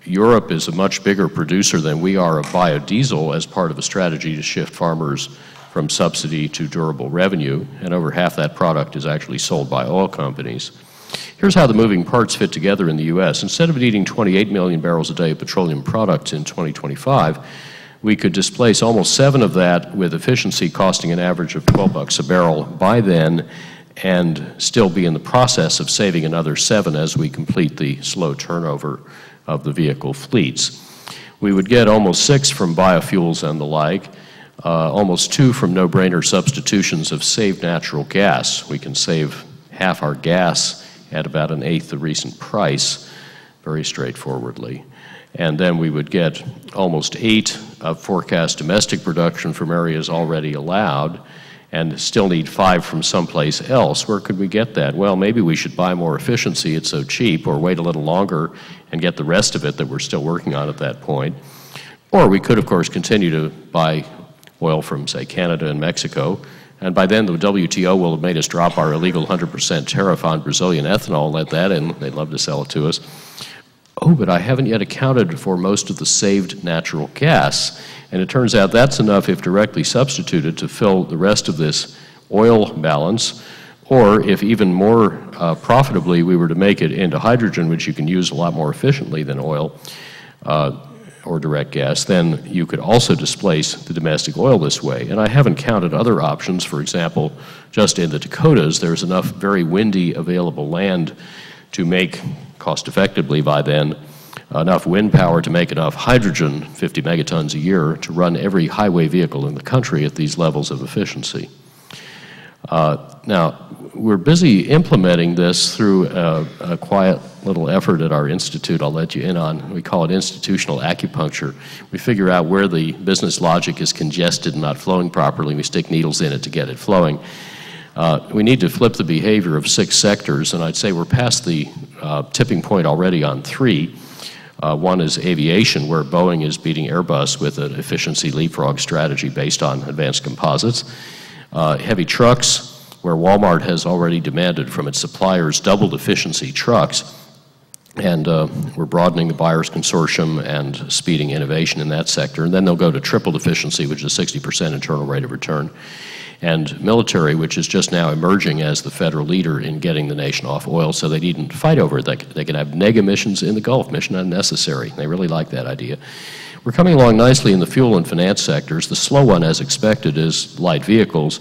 Europe is a much bigger producer than we are of biodiesel as part of a strategy to shift farmers from subsidy to durable revenue, and over half that product is actually sold by oil companies. Here's how the moving parts fit together in the U.S. Instead of needing 28 million barrels a day of petroleum products in 2025, we could displace almost 7 of that with efficiency costing an average of $12 a barrel by then, and still be in the process of saving another 7 as we complete the slow turnover of the vehicle fleets. We would get almost 6 from biofuels and the like, almost 2 from no-brainer substitutions of saved natural gas. We can save half our gas at about 1/8 the recent price, very straightforwardly. and then we would get almost 8 of forecast domestic production from areas already allowed, and still need 5 from someplace else. Where could we get that? Well, maybe we should buy more efficiency, it's so cheap, or wait a little longer and get the rest of it that we're still working on at that point. Or we could, of course, continue to buy oil from, say, Canada and Mexico, and by then the WTO will have made us drop our illegal 100% tariff on Brazilian ethanol, let that in, they'd love to sell it to us. Oh, but I haven't yet accounted for most of the saved natural gas. And it turns out that's enough, if directly substituted, to fill the rest of this oil balance. Or if even more profitably we were to make it into hydrogen, which you can use a lot more efficiently than oil or direct gas, then you could also displace the domestic oil this way. And I haven't counted other options. For example, just in the Dakotas, there's enough very windy available land to make cost effectively by then enough wind power to make enough hydrogen, 50 megatons a year, to run every highway vehicle in the country at these levels of efficiency. Now, we're busy implementing this through a quiet little effort at our institute I'll let you in on. We call it institutional acupuncture. We figure out where the business logic is congested and not flowing properly. We stick needles in it to get it flowing. We need to flip the behavior of 6 sectors, and I'd say we're past the tipping point already on 3. One is aviation, where Boeing is beating Airbus with an efficiency leapfrog strategy based on advanced composites. Heavy trucks, where Walmart has already demanded from its suppliers doubled efficiency trucks, and we're broadening the buyers consortium and speeding innovation in that sector. And then they'll go to tripled efficiency, which is 60% internal rate of return. And military, which is just now emerging as the federal leader in getting the nation off oil, so they needn't fight over it. They can have neg emissions in the Gulf, mission unnecessary. They really like that idea. We're coming along nicely in the fuel and finance sectors. The slow one, as expected, is light vehicles,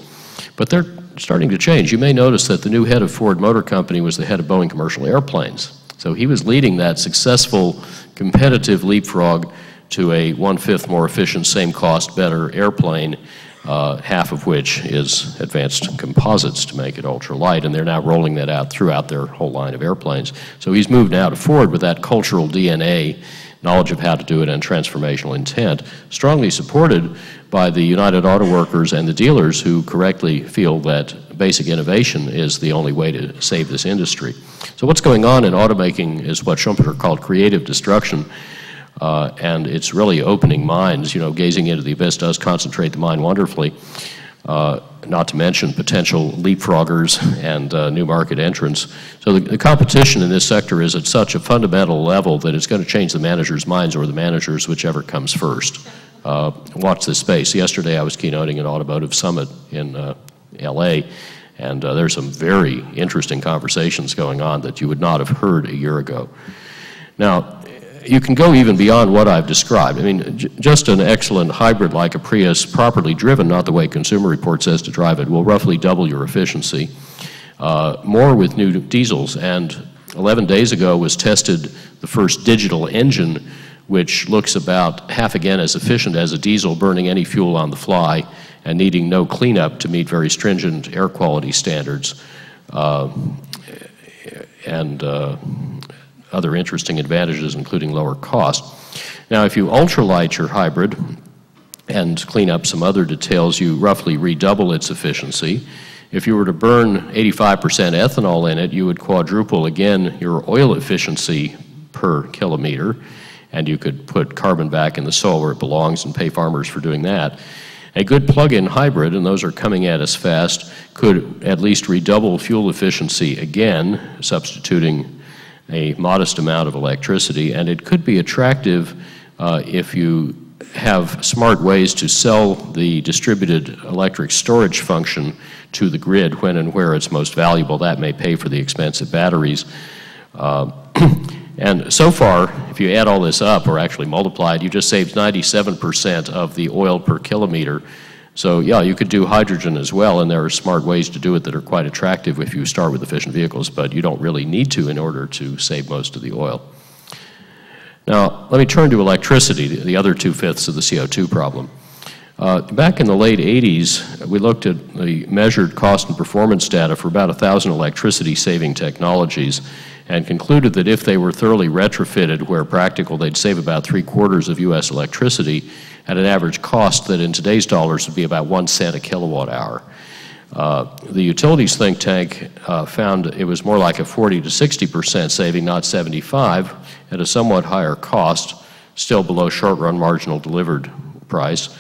but they're starting to change. You may notice that the new head of Ford Motor Company was the head of Boeing Commercial Airplanes. So he was leading that successful competitive leapfrog to a 1/5 more efficient, same cost, better airplane, half of which is advanced composites to make it ultralight, and they're now rolling that out throughout their whole line of airplanes. So he's moved now to Ford with that cultural DNA, knowledge of how to do it, and transformational intent, strongly supported by the United Auto Workers and the dealers, who correctly feel that basic innovation is the only way to save this industry. So what's going on in automaking is what Schumpeter called creative destruction. And it's really opening minds. You know, gazing into the abyss does concentrate the mind wonderfully, not to mention potential leapfroggers and new market entrants. So the competition in this sector is at such a fundamental level that it's going to change the managers' minds, or the managers, whichever comes first. Watch this space. Yesterday I was keynoting an automotive summit in LA, and there's some very interesting conversations going on that you would not have heard a year ago. Now, you can go even beyond what I've described. I mean, just an excellent hybrid like a Prius, properly driven, not the way Consumer Report says to drive it, will roughly double your efficiency. More with new diesels, and 11 days ago was tested the first digital engine, which looks about half again as efficient as a diesel, burning any fuel on the fly and needing no cleanup to meet very stringent air quality standards. Other interesting advantages, including lower cost. Now, if you ultralight your hybrid and clean up some other details, you roughly redouble its efficiency. If you were to burn 85% ethanol in it, you would quadruple again your oil efficiency per kilometer, and you could put carbon back in the soil where it belongs and pay farmers for doing that. A good plug-in hybrid, and those are coming at us fast, could at least redouble fuel efficiency again, substituting a modest amount of electricity, and it could be attractive if you have smart ways to sell the distributed electric storage function to the grid when and where it's most valuable. That may pay for the expensive batteries. And so far, if you add all this up, or actually multiply it, you just saved 97% of the oil per kilometer. So yeah, you could do hydrogen as well, and there are smart ways to do it that are quite attractive if you start with efficient vehicles, but you don't really need to in order to save most of the oil. Now, let me turn to electricity, the other 2/5 of the CO2 problem. Back in the late 80s, we looked at the measured cost and performance data for about 1,000 electricity saving technologies, and concluded that if they were thoroughly retrofitted where practical, they'd save about 3/4 of U.S. electricity at an average cost that in today's dollars would be about 1 cent a kilowatt hour. The utilities think tank found it was more like a 40 to 60% saving, not 75, at a somewhat higher cost, still below short-run marginal delivered price.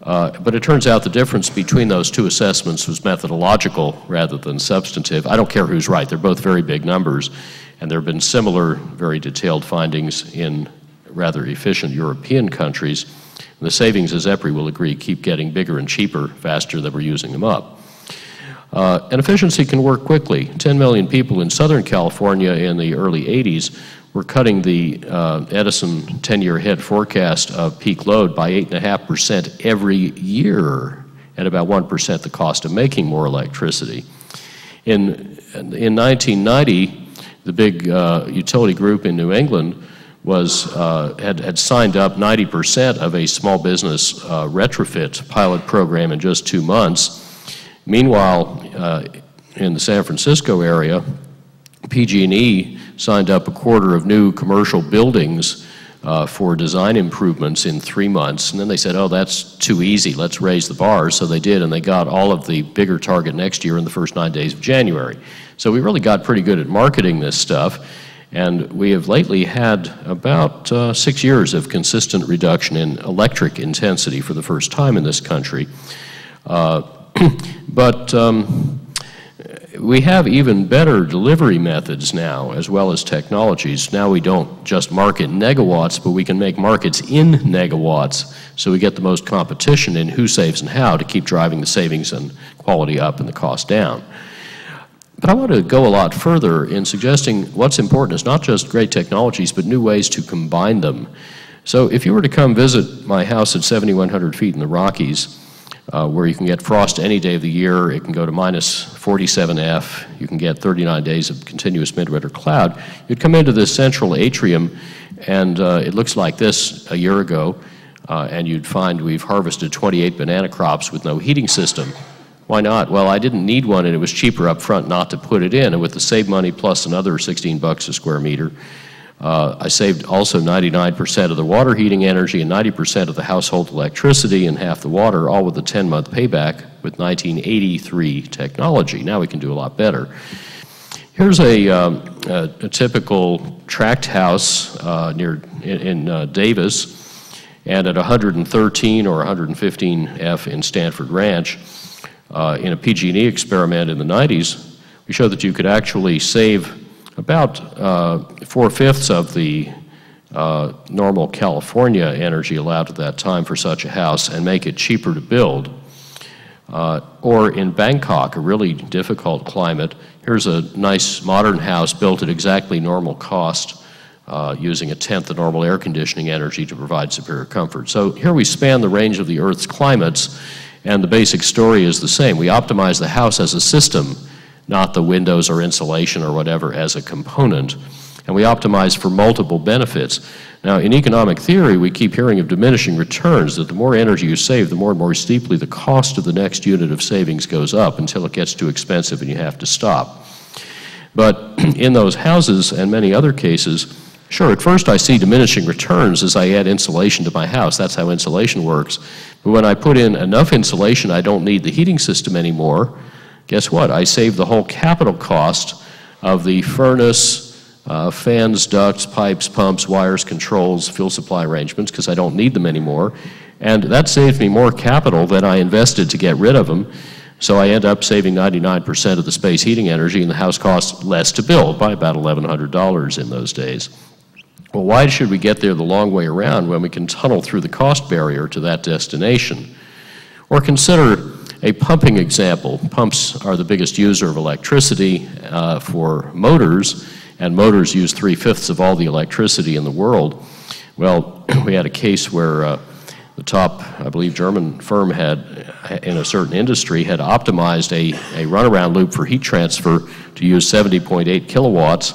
But it turns out the difference between those two assessments was methodological rather than substantive. I don't care who's right. They're both very big numbers, and there have been similar, very detailed findings in rather efficient European countries. And the savings, as Amory will agree, keep getting bigger and cheaper faster than we're using them up. And efficiency can work quickly. 10 million people in Southern California in the early 80s were cutting the Edison 10-year ahead forecast of peak load by 8.5% every year, at about 1% the cost of making more electricity. In 1990, the big utility group in New England had signed up 90% of a small business retrofit pilot program in just 2 months. Meanwhile, in the San Francisco area, PG&E signed up 1/4 of new commercial buildings for design improvements in 3 months, and then they said, oh, that's too easy, let's raise the bar. So they did, and they got all of the bigger target next year in the first 9 days of January. So we really got pretty good at marketing this stuff, and we have lately had about 6 years of consistent reduction in electric intensity for the first time in this country. But we have even better delivery methods now, as well as technologies. Now we don't just market negawatts, but we can make markets in negawatts, so we get the most competition in who saves and how to keep driving the savings and quality up and the cost down. But I want to go a lot further in suggesting what's important is not just great technologies, but new ways to combine them. So if you were to come visit my house at 7,100 feet in the Rockies, where you can get frost any day of the year, it can go to minus 47 F, you can get 39 days of continuous midwinter cloud, you'd come into this central atrium, and it looks like this a year ago, and you'd find we've harvested 28 banana crops with no heating system. Why not? Well, I didn't need one, and it was cheaper up front not to put it in, and with the save money plus another 16 bucks a square meter, I saved also 99% of the water heating energy and 90% of the household electricity and half the water, all with a 10-month payback with 1983 technology. Now we can do a lot better. Here's a typical tract house in Davis, and at 113 or 115 F in Stanford Ranch, in a PG&E experiment in the 90s, we showed that you could actually save about 4/5 of the normal California energy allowed at that time for such a house and make it cheaper to build. Or in Bangkok, a really difficult climate, here's a nice modern house built at exactly normal cost, using 1/10 the normal air conditioning energy to provide superior comfort. So here we span the range of the Earth's climates, and the basic story is the same. We optimize the house as a system, not the windows or insulation or whatever as a component. And we optimize for multiple benefits. Now, in economic theory, we keep hearing of diminishing returns, that the more energy you save, the more and more steeply the cost of the next unit of savings goes up until it gets too expensive and you have to stop. But in those houses and many other cases, sure, at first I see diminishing returns as I add insulation to my house. That's how insulation works. But when I put in enough insulation, I don't need the heating system anymore. Guess what? I save the whole capital cost of the furnace, fans, ducts, pipes, pumps, wires, controls, fuel supply arrangements, because I don't need them anymore. And that saves me more capital than I invested to get rid of them. So I end up saving 99% of the space heating energy, and the house costs less to build by about $1,100 in those days. Well, why should we get there the long way around when we can tunnel through the cost barrier to that destination? Or consider a pumping example. Pumps are the biggest user of electricity for motors, and motors use 3/5 of all the electricity in the world. Well, we had a case where the top, I believe, German firm had, in a certain industry, had optimized a runaround loop for heat transfer to use 70.8 kilowatts.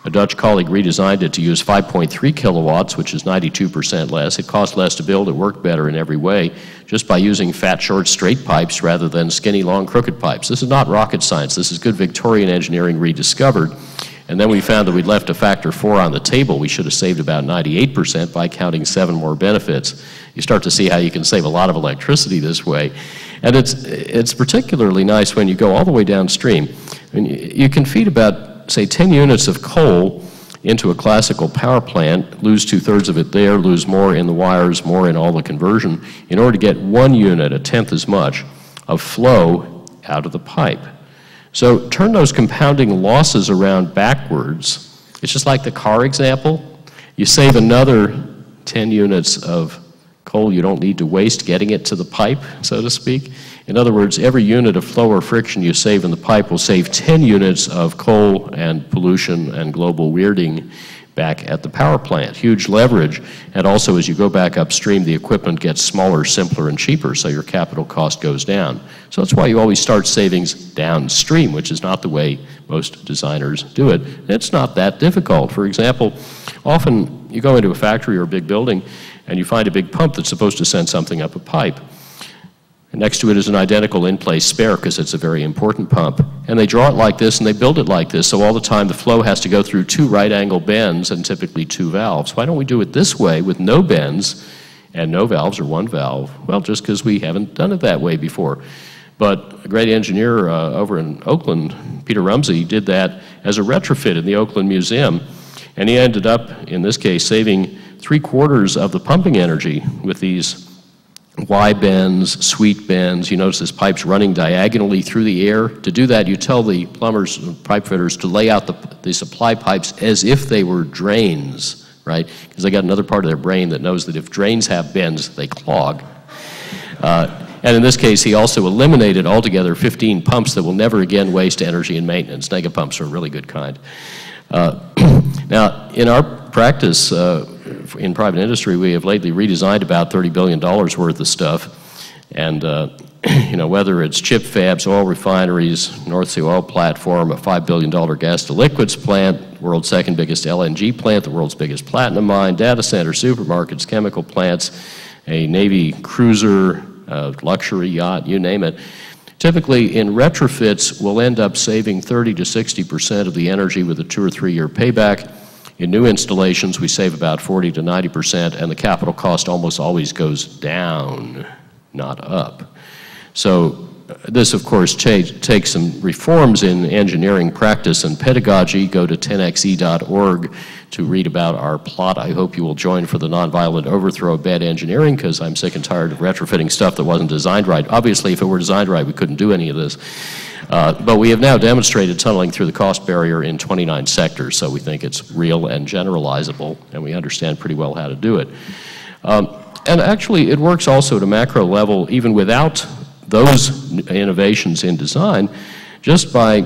A Dutch colleague redesigned it to use 5.3 kilowatts, which is 92% less. It cost less to build, it worked better in every way, just by using fat, short, straight pipes rather than skinny, long, crooked pipes. This is not rocket science. This is good Victorian engineering rediscovered. And then we found that we'd left a factor 4 on the table. We should have saved about 98% by counting 7 more benefits. You start to see how you can save a lot of electricity this way. And it's particularly nice when you go all the way downstream. I mean, you can feed about, say, 10 units of coal into a classical power plant, lose 2/3 of it there, lose more in the wires, more in all the conversion, in order to get 1 unit, 1/10 as much, of flow out of the pipe. So turn those compounding losses around backwards. It's just like the car example. You save another 10 units of coal you don't need to waste getting it to the pipe, so to speak. In other words, every unit of flow or friction you save in the pipe will save 10 units of coal and pollution and global weirding back at the power plant. Huge leverage. And also, as you go back upstream, the equipment gets smaller, simpler, and cheaper, so your capital cost goes down. So that's why you always start savings downstream, which is not the way most designers do it. It's not that difficult. For example, often you go into a factory or a big building and you find a big pump that's supposed to send something up a pipe. And next to it is an identical in-place spare because it's a very important pump. And they draw it like this and they build it like this, so all the time the flow has to go through 2 right-angle bends and typically 2 valves. Why don't we do it this way with no bends and no valves or 1 valve? Well, just because we haven't done it that way before. But a great engineer over in Oakland, Peter Rumsey, did that as a retrofit in the Oakland Museum. And he ended up, in this case, saving 3/4 of the pumping energy with these Y bends, sweet bends. You notice this pipe's running diagonally through the air. To do that, you tell the plumbers and pipe fitters to lay out the supply pipes as if they were drains, right? Because they got another part of their brain that knows that if drains have bends, they clog. And in this case, he also eliminated altogether 15 pumps that will never again waste energy in maintenance. Nega pumps are a really good kind. Now, in our practice, in private industry, we have lately redesigned about $30 billion worth of stuff. And, you know, whether it's chip fabs, oil refineries, North Sea oil platform, a $5 billion gas to liquids plant, world's 2nd biggest LNG plant, the world's biggest platinum mine, data centers, supermarkets, chemical plants, a Navy cruiser, luxury yacht, you name it. Typically, in retrofits, we'll end up saving 30 to 60% of the energy with a 2 or 3 year payback. In new installations, we save about 40 to 90%, and the capital cost almost always goes down, not up. So this, of course, takes some reforms in engineering practice and pedagogy. Go to 10xe.org to read about our plot. I hope you will join for the nonviolent overthrow of bad engineering, because I'm sick and tired of retrofitting stuff that wasn't designed right. Obviously, if it were designed right, we couldn't do any of this. But we have now demonstrated tunneling through the cost barrier in 29 sectors, so we think it's real and generalizable, and we understand pretty well how to do it. And actually, it works also at a macro level, even without those innovations in design, just by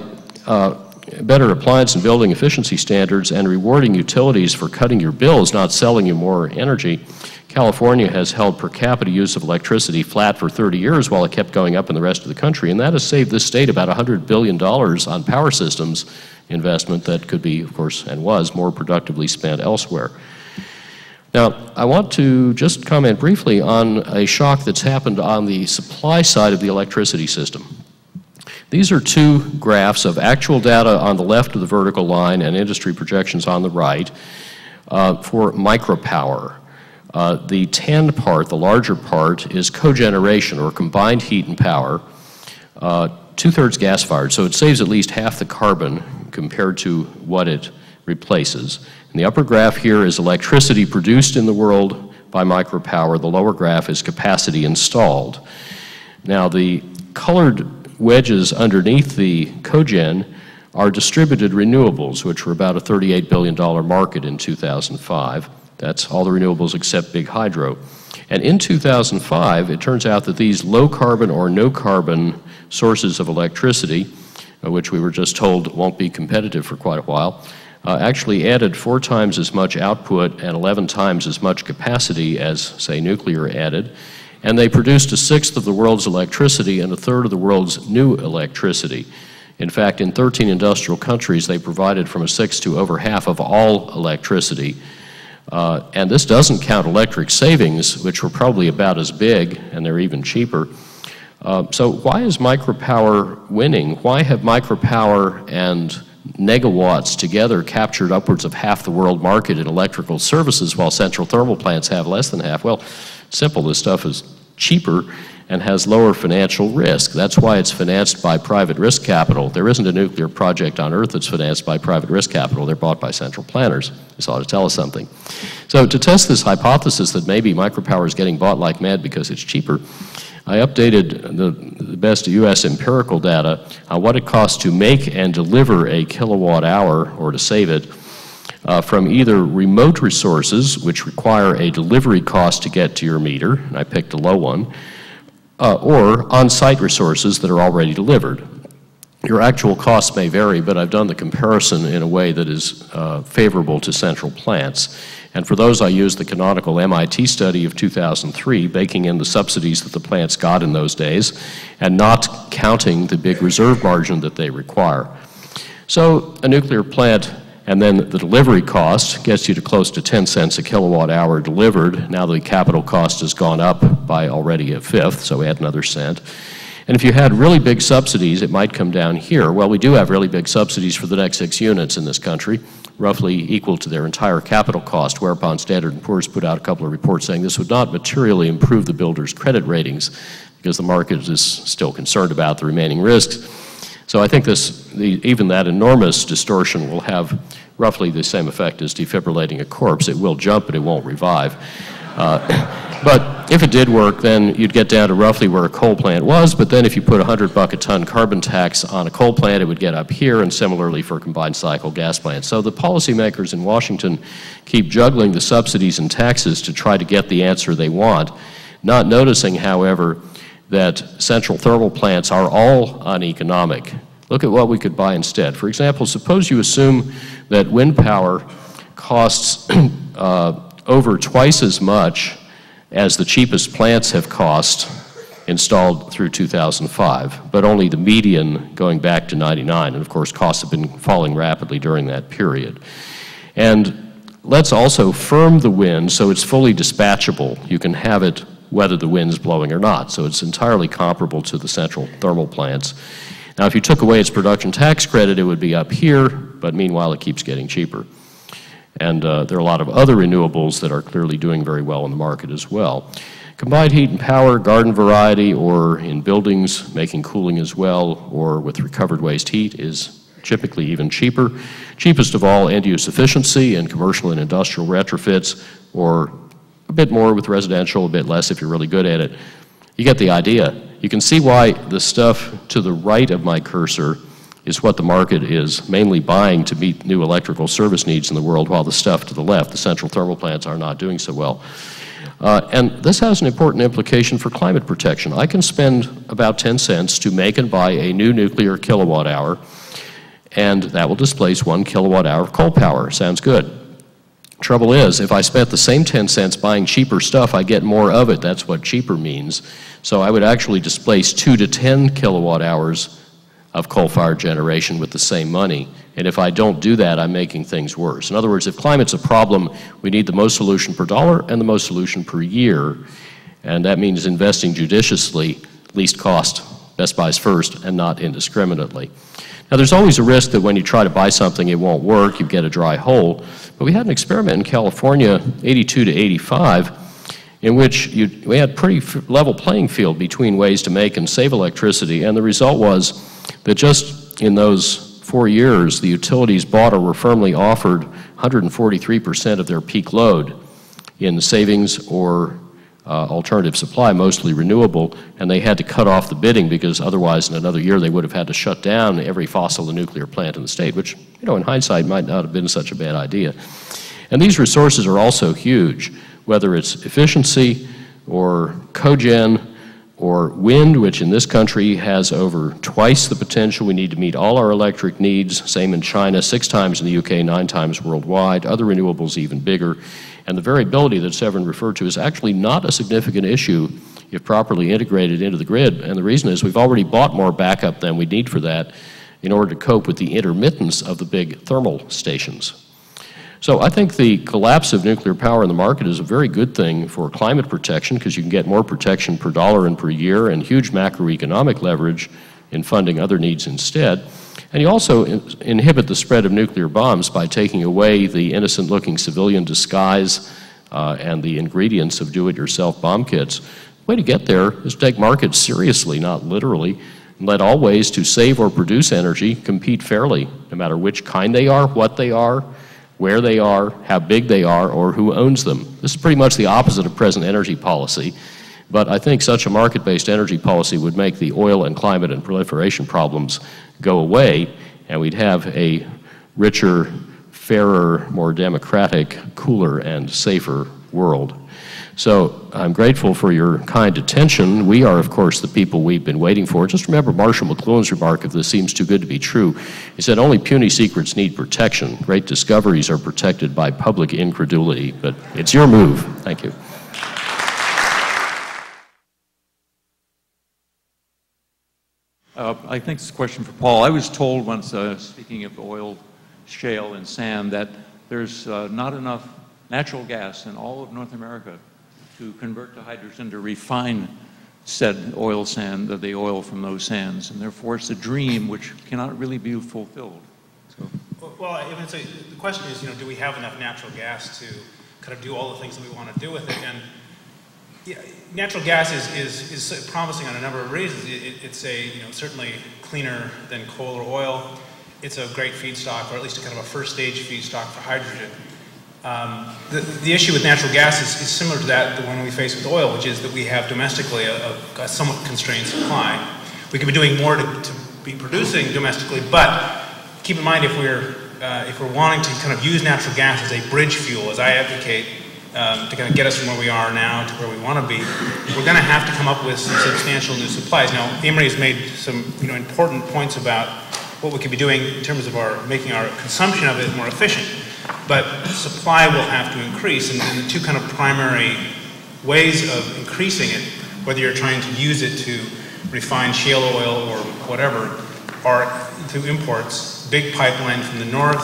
better appliance and building efficiency standards and rewarding utilities for cutting your bills, not selling you more energy. California has held per capita use of electricity flat for 30 years while it kept going up in the rest of the country, and that has saved this state about $100 billion on power systems investment that could be, of course, and was more productively spent elsewhere. Now, I want to just comment briefly on a shock that's happened on the supply side of the electricity system. These are 2 graphs of actual data on the left of the vertical line and industry projections on the right for micropower. The tan part, the larger part, is cogeneration, or combined heat and power, 2/3 gas-fired, so it saves at least half the carbon compared to what it replaces. And the upper graph here is electricity produced in the world by micropower. The lower graph is capacity installed. Now, the colored wedges underneath the cogen are distributed renewables, which were about a $38 billion market in 2005. That's all the renewables except big hydro. And in 2005, it turns out that these low carbon or no carbon sources of electricity, which we were just told won't be competitive for quite a while, actually added 4 times as much output and 11 times as much capacity as, say, nuclear added. And they produced 1/6 of the world's electricity and 1/3 of the world's new electricity. In fact, in 13 industrial countries, they provided from 1/6 to over half of all electricity. And this doesn't count electric savings, which were probably about as big, and they're even cheaper. So why is micropower winning? Why have micropower and negawatts together captured upwards of half the world market in electrical services, while central thermal plants have less than half. Well, simple, this stuff is cheaper and has lower financial risk. That's why it's financed by private risk capital. There isn't a nuclear project on Earth that's financed by private risk capital. They're bought by central planners. This ought to tell us something. So to test this hypothesis that maybe micropower is getting bought like mad because it's cheaper, I updated the best U.S. empirical data on what it costs to make and deliver a kilowatt hour, or to save it, from either remote resources, which require a delivery cost to get to your meter, and I picked a low one, or on-site resources that are already delivered. Your actual costs may vary, but I've done the comparison in a way that is favorable to central plants. And for those, I used the canonical MIT study of 2003, baking in the subsidies that the plants got in those days, and not counting the big reserve margin that they require. So a nuclear plant, and then the delivery cost gets you to close to 10 cents a kilowatt hour delivered. Now the capital cost has gone up by already a fifth, so add another cent. And if you had really big subsidies, it might come down here. Well, we do have really big subsidies for the next 6 units in this country, roughly equal to their entire capital cost, whereupon Standard & Poor's put out a couple of reports saying this would not materially improve the builders' credit ratings because the market is still concerned about the remaining risks. So I think even that enormous distortion will have roughly the same effect as defibrillating a corpse. It will jump, but it won't revive. But if it did work, then you'd get down to roughly where a coal plant was, but then if you put $100 a ton carbon tax on a coal plant, it would get up here, and similarly for combined cycle gas plants. So the policymakers in Washington keep juggling the subsidies and taxes to try to get the answer they want, not noticing, however, that central thermal plants are all uneconomic. Look at what we could buy instead. For example, suppose you assume that wind power costs over twice as much as the cheapest plants have cost installed through 2005, but only the median going back to 99, and of course costs have been falling rapidly during that period. And let's also firm the wind so it's fully dispatchable. You can have it whether the wind's blowing or not, so it's entirely comparable to the central thermal plants. Now if you took away its production tax credit, it would be up here, but meanwhile it keeps getting cheaper. And there are a lot of other renewables that are clearly doing very well in the market as well. Combined heat and power, garden variety, or in buildings, making cooling as well, or with recovered waste heat is typically even cheaper. Cheapest of all, end-use efficiency and commercial and industrial retrofits, or a bit more with residential, a bit less if you're really good at it. You get the idea. You can see why the stuff to the right of my cursor is what the market is mainly buying to meet new electrical service needs in the world, while the stuff to the left, the central thermal plants, are not doing so well. And this has an important implication for climate protection. I can spend about 10 cents to make and buy a new nuclear kilowatt hour, and that will displace 1 kilowatt hour of coal power. Sounds good. Trouble is, if I spent the same 10 cents buying cheaper stuff, I get more of it. That's what cheaper means. So I would actually displace 2 to 10 kilowatt hours of coal-fired generation with the same money. And if I don't do that, I'm making things worse. In other words, if climate's a problem, we need the most solution per dollar and the most solution per year. And that means investing judiciously, least cost, best buys first, and not indiscriminately. Now, there's always a risk that when you try to buy something, it won't work, you get a dry hole. But we had an experiment in California, 82 to 85, in which we had pretty level playing field between ways to make and save electricity, and the result was that just in those 4 years, the utilities bought or were firmly offered 143% of their peak load in savings or alternative supply, mostly renewable, and they had to cut off the bidding because otherwise in another year they would have had to shut down every fossil and nuclear plant in the state, which, you know, in hindsight might not have been such a bad idea. And these resources are also huge, whether it's efficiency or cogen or wind, which in this country has over twice the potential. We need to meet all our electric needs, same in China, 6 times in the UK, 9 times worldwide, other renewables even bigger. And the variability that Severin referred to is actually not a significant issue if properly integrated into the grid. And the reason is we've already bought more backup than we need for that in order to cope with the intermittence of the big thermal stations. So I think the collapse of nuclear power in the market is a very good thing for climate protection because you can get more protection per dollar and per year and huge macroeconomic leverage in funding other needs instead. And you also inhibit the spread of nuclear bombs by taking away the innocent-looking civilian disguise and the ingredients of do-it-yourself bomb kits. The way to get there is to take markets seriously, not literally, and let all ways to save or produce energy compete fairly, no matter which kind they are, what they are, where they are, how big they are, or who owns them. This is pretty much the opposite of present energy policy. But I think such a market-based energy policy would make the oil and climate and proliferation problems go away, and we'd have a richer, fairer, more democratic, cooler, and safer world. So I'm grateful for your kind attention. We are, of course, the people we've been waiting for. Just remember Marshall McLuhan's remark, if this seems too good to be true. He said, only puny secrets need protection. Great discoveries are protected by public incredulity. But it's your move. Thank you. I think this is a question for Paul. I was told once, speaking of oil, shale, and sand, that there's not enough natural gas in all of North America to convert to hydrogen to refine said oil sand, the oil from those sands, and therefore it's a dream which cannot really be fulfilled. So. Well, the question is, do we have enough natural gas to kind of do all the things that we want to do with it? And yeah, natural gas is promising on a number of reasons. It's certainly cleaner than coal or oil. It's a great feedstock, or at least a kind of a first stage feedstock for hydrogen. The issue with natural gas is similar to the one we face with oil, which is that we have domestically a somewhat constrained supply. We could be doing more to be producing domestically, but keep in mind if we're wanting to kind of use natural gas as a bridge fuel, as I advocate, to kind of get us from where we are now to where we want to be, we're going to have to come up with some substantial new supplies. Now, Amory has made some important points about what we could be doing in terms of making our consumption of it more efficient. But supply will have to increase, and the two kind of primary ways of increasing it, whether you're trying to use it to refine shale oil or whatever, are through imports, big pipeline from the north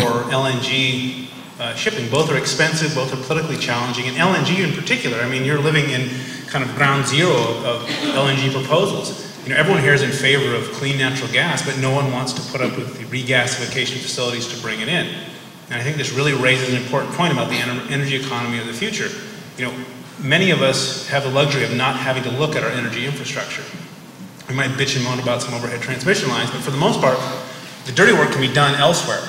or LNG shipping. Both are expensive, both are politically challenging, and LNG in particular. I mean, you're living in kind of ground zero of LNG proposals. Everyone here is in favor of clean natural gas, but no one wants to put up with the regasification facilities to bring it in. And I think this really raises an important point about the energy economy of the future. Many of us have the luxury of not having to look at our energy infrastructure. We might bitch and moan about some overhead transmission lines, but for the most part, the dirty work can be done elsewhere.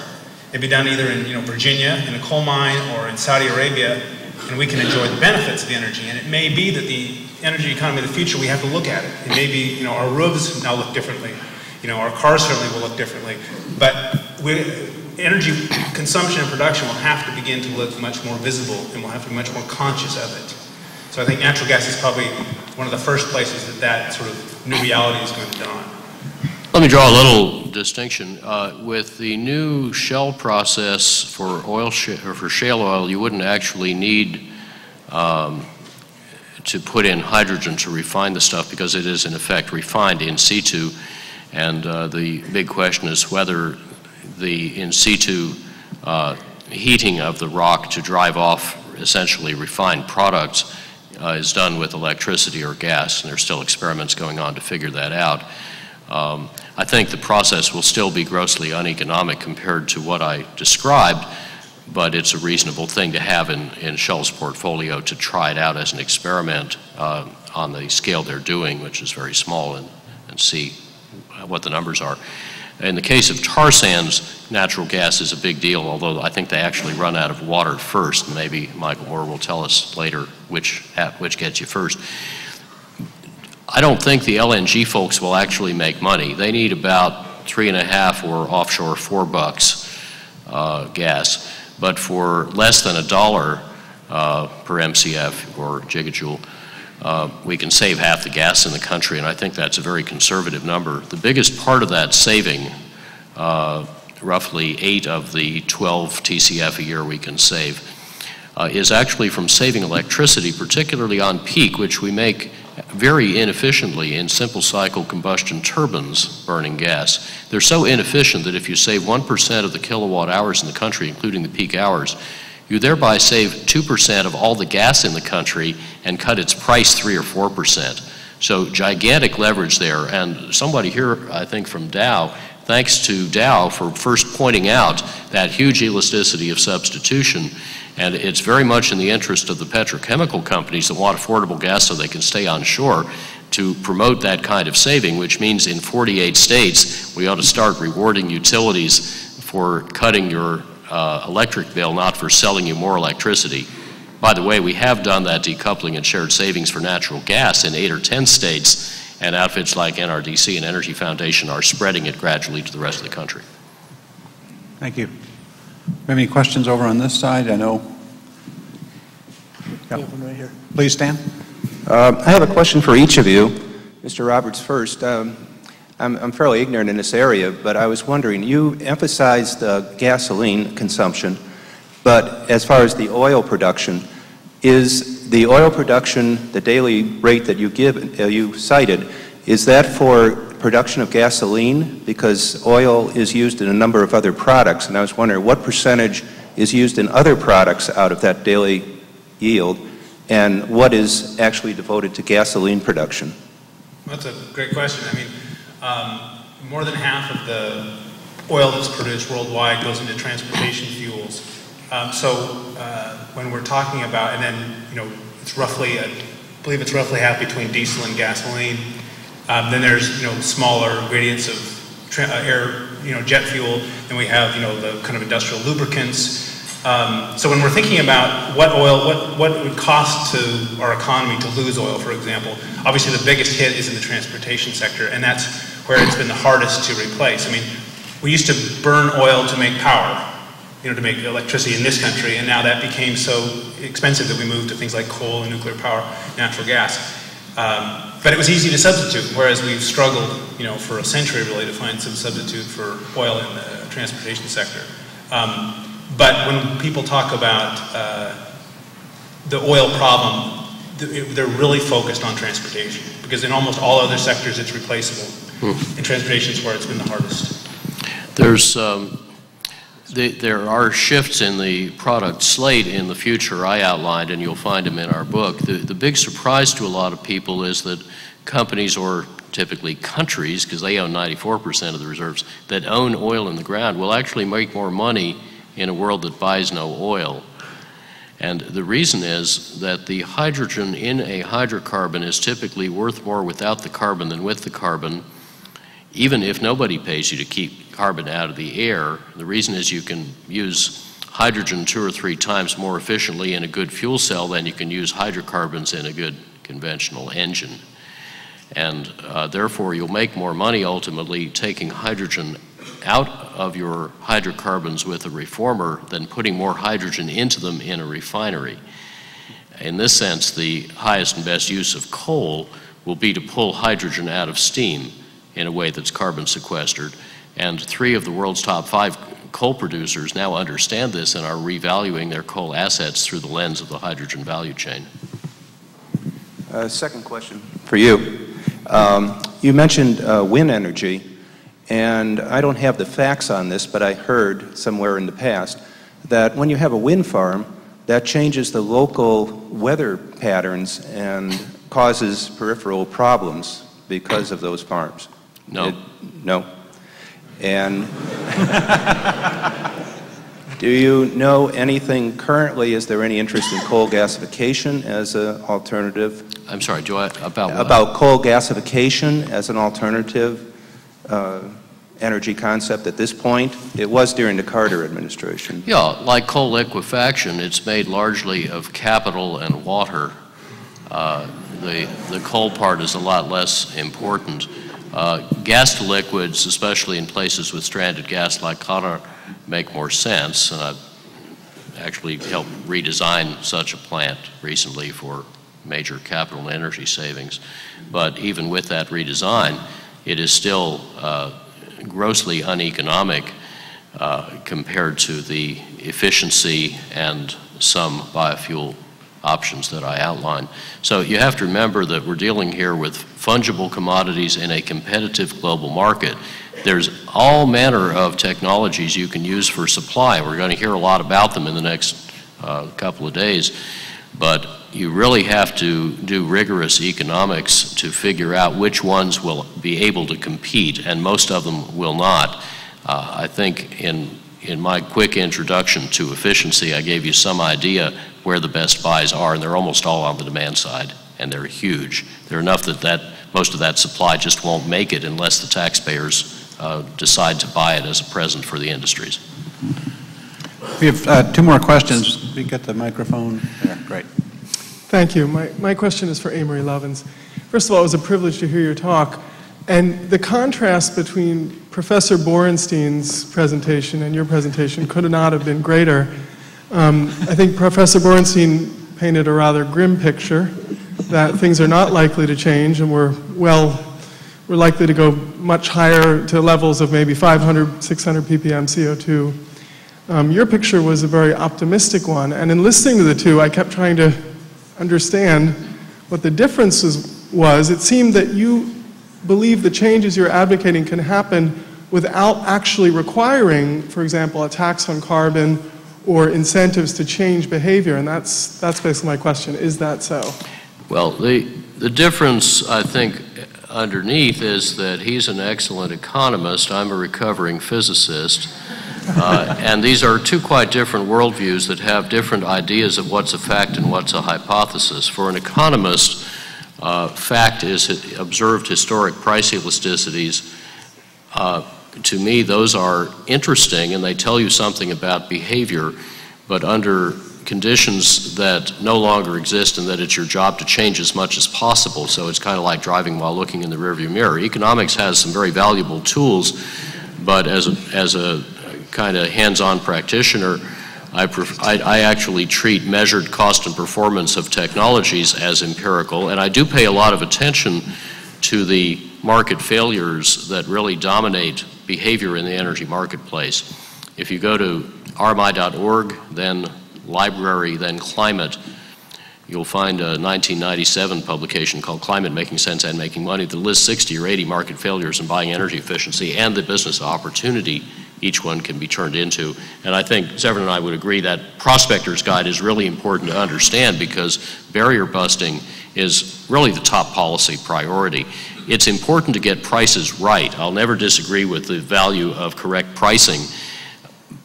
It'd be done either in Virginia, in a coal mine, or in Saudi Arabia, and we can enjoy the benefits of the energy. And it may be that the energy economy of the future, we have to look at it. It may be, our roofs now look differently. Our cars certainly will look differently. But energy consumption and production will have to begin to look much more visible, and we'll have to be much more conscious of it. So I think natural gas is probably one of the first places that sort of new reality is going to dawn. Let me draw a little distinction. With the new shell process for for shale oil, you wouldn't actually need to put in hydrogen to refine the stuff, because it is in effect refined in situ. And the big question is whether the in situ heating of the rock to drive off essentially refined products is done with electricity or gas, and there's still experiments going on to figure that out. I think the process will still be grossly uneconomic compared to what I described, but it's a reasonable thing to have in Shell's portfolio to try it out as an experiment on the scale they're doing, which is very small, and see what the numbers are. In the case of tar sands, natural gas is a big deal, although I think they actually run out of water first, and maybe Michael Moore will tell us later which gets you first. I don't think the LNG folks will actually make money. They need about $3.50 or offshore $4 gas, but for less than $1 per MCF or gigajoule, we can save half the gas in the country, and I think that's a very conservative number. The biggest part of that saving, roughly 8 of the 12 TCF a year we can save, is actually from saving electricity, particularly on peak, which we make very inefficiently in simple cycle combustion turbines burning gas. They're so inefficient that if you save 1% of the kilowatt hours in the country, including the peak hours, you thereby save 2% of all the gas in the country and cut its price 3 or 4%. So gigantic leverage there, and somebody here, I think from Dow, thanks to Dow for first pointing out that huge elasticity of substitution, and it's very much in the interest of the petrochemical companies that want affordable gas so they can stay on shore to promote that kind of saving, which means in 48 states we ought to start rewarding utilities for cutting your electric bill, not for selling you more electricity. By the way, we have done that decoupling and shared savings for natural gas in 8 or 10 states, and outfits like NRDC and Energy Foundation are spreading it gradually to the rest of the country. Thank you. We have any questions over on this side? I know. Yeah. One right here. Please stand. I have a question for each of you. Mr. Roberts first. I'm fairly ignorant in this area, but I was wondering, you emphasized gasoline consumption, but as far as the oil production, is the oil production, the daily rate that you cited, is that for production of gasoline? Because oil is used in a number of other products, and I was wondering what percentage is used in other products out of that daily yield, and what is actually devoted to gasoline production? That's a great question. I mean, more than half of the oil that's produced worldwide goes into transportation fuels. When we're talking about, and then, you know, it's roughly, I believe it's roughly half between diesel and gasoline. Then there's, you know, smaller gradients of air, you know, jet fuel. Then we have, you know, the kind of industrial lubricants. So when we're thinking about what it would cost to our economy to lose oil, for example, obviously the biggest hit is in the transportation sector, and that's where it's been the hardest to replace. I mean, we used to burn oil to make power, you know, to make electricity in this country, and now that became so expensive that we moved to things like coal and nuclear power, natural gas. But it was easy to substitute, whereas we've struggled, you know, for a century really to find some substitute for oil in the transportation sector. But when people talk about the oil problem, they're really focused on transportation, because in almost all other sectors it's replaceable. In transportation is where it's been the hardest. There are shifts in the product slate in the future I outlined, and you'll find them in our book. The big surprise to a lot of people is that companies, or typically countries, because they own 94% of the reserves, that own oil in the ground will actually make more money in a world that buys no oil. And the reason is that the hydrogen in a hydrocarbon is typically worth more without the carbon than with the carbon, even if nobody pays you to keep carbon out of the air. The reason is you can use hydrogen 2 or 3 times more efficiently in a good fuel cell than you can use hydrocarbons in a good conventional engine. And therefore you'll make more money ultimately taking hydrogen out of your hydrocarbons with a reformer than putting more hydrogen into them in a refinery. In this sense, the highest and best use of coal will be to pull hydrogen out of steam in a way that's carbon sequestered. And 3 of the world's top 5 coal producers now understand this and are revaluing their coal assets through the lens of the hydrogen value chain. Second question for you. You mentioned wind energy, and I don't have the facts on this, but I heard somewhere in the past that when you have a wind farm, that changes the local weather patterns and causes peripheral problems because of those farms. No. No. And do you know anything currently, is there any interest in coal gasification as an alternative? I'm sorry, about what? About coal gasification as an alternative energy concept at this point? It was during the Carter administration. Yeah, like coal liquefaction, it's made largely of capital and water. The coal part is a lot less important. Gas to liquids, especially in places with stranded gas like Qatar, make more sense. And I've actually helped redesign such a plant recently for major capital and energy savings. But even with that redesign, it is still grossly uneconomic compared to the efficiency and some biofuel options that I outlined. So you have to remember that we're dealing here with fungible commodities in a competitive global market. There's all manner of technologies you can use for supply. We're going to hear a lot about them in the next couple of days. But you really have to do rigorous economics to figure out which ones will be able to compete, and most of them will not. I think in my quick introduction to efficiency, I gave you some idea where the best buys are, and they're almost all on the demand side, and they're huge. They're enough that most of that supply just won't make it unless the taxpayers decide to buy it as a present for the industries. We have two more questions. We get the microphone there. Great. Thank you. My question is for Amory Lovins. First of all, it was a privilege to hear your talk. And the contrast between Professor Borenstein's presentation and your presentation could not have been greater. I think Professor Borenstein painted a rather grim picture that things are not likely to change, and we're likely to go much higher to levels of maybe 500, 600 ppm CO2. Your picture was a very optimistic one, and in listening to the two, I kept trying to understand what the difference was. It seemed that you believe the changes you're advocating can happen without actually requiring, for example, a tax on carbon or incentives to change behavior, and that's basically my question. Is that so? Well, the difference, I think, underneath is that he's an excellent economist. I'm a recovering physicist. And these are two quite different worldviews that have different ideas of what's a fact and what's a hypothesis. For an economist, fact is observed historic price elasticities. To me, those are interesting, and they tell you something about behavior, but under conditions that no longer exist, and that it's your job to change as much as possible. So it's kind of like driving while looking in the rearview mirror. Economics has some very valuable tools, but as a kind of hands-on practitioner, I actually treat measured cost and performance of technologies as empirical, and I do pay a lot of attention to the market failures that really dominate behavior in the energy marketplace. If you go to rmi.org, then library, then climate, you'll find a 1997 publication called Climate Making Sense and Making Money that lists 60 or 80 market failures in buying energy efficiency and the business opportunity each one can be turned into. And I think Severin and I would agree that Prospector's Guide is really important to understand, because barrier busting is really the top policy priority. It's important to get prices right. I'll never disagree with the value of correct pricing.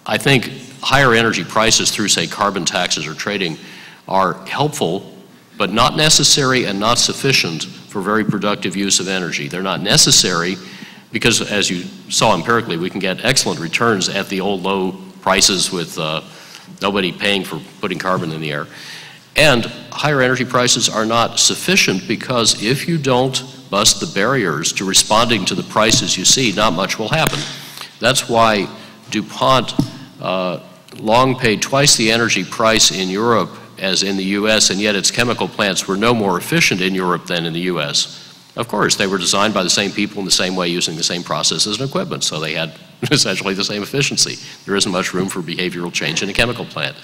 I think higher energy prices through, say, carbon taxes or trading are helpful, but not necessary and not sufficient for very productive use of energy. They're not necessary because, as you saw empirically, we can get excellent returns at the old low prices with nobody paying for putting carbon in the air. And higher energy prices are not sufficient because if you don't bust the barriers to responding to the prices you see, not much will happen. That's why DuPont long paid twice the energy price in Europe as in the US, and yet its chemical plants were no more efficient in Europe than in the US. Of course, they were designed by the same people in the same way, using the same processes and equipment, so they had essentially the same efficiency. There isn't much room for behavioral change in a chemical plant.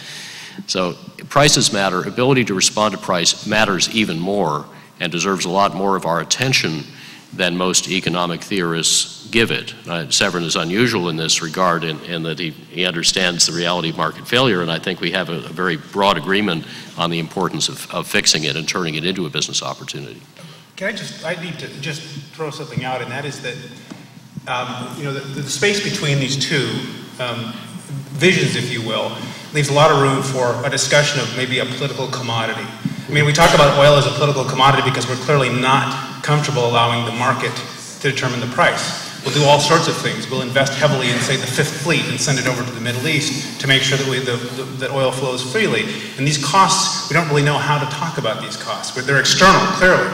So prices matter. Ability to respond to price matters even more and deserves a lot more of our attention than most economic theorists give it. Severin is unusual in this regard in that he understands the reality of market failure, and I think we have a very broad agreement on the importance of fixing it and turning it into a business opportunity. I need to just throw something out, and that is that, the space between these two visions, if you will, leaves a lot of room for a discussion of maybe a political commodity. I mean, we talk about oil as a political commodity because we're clearly not comfortable allowing the market to determine the price. We'll do all sorts of things. We'll invest heavily in, say, the Fifth Fleet and send it over to the Middle East to make sure that that oil flows freely. And these costs, we don't really know how to talk about these costs, but they're external, clearly.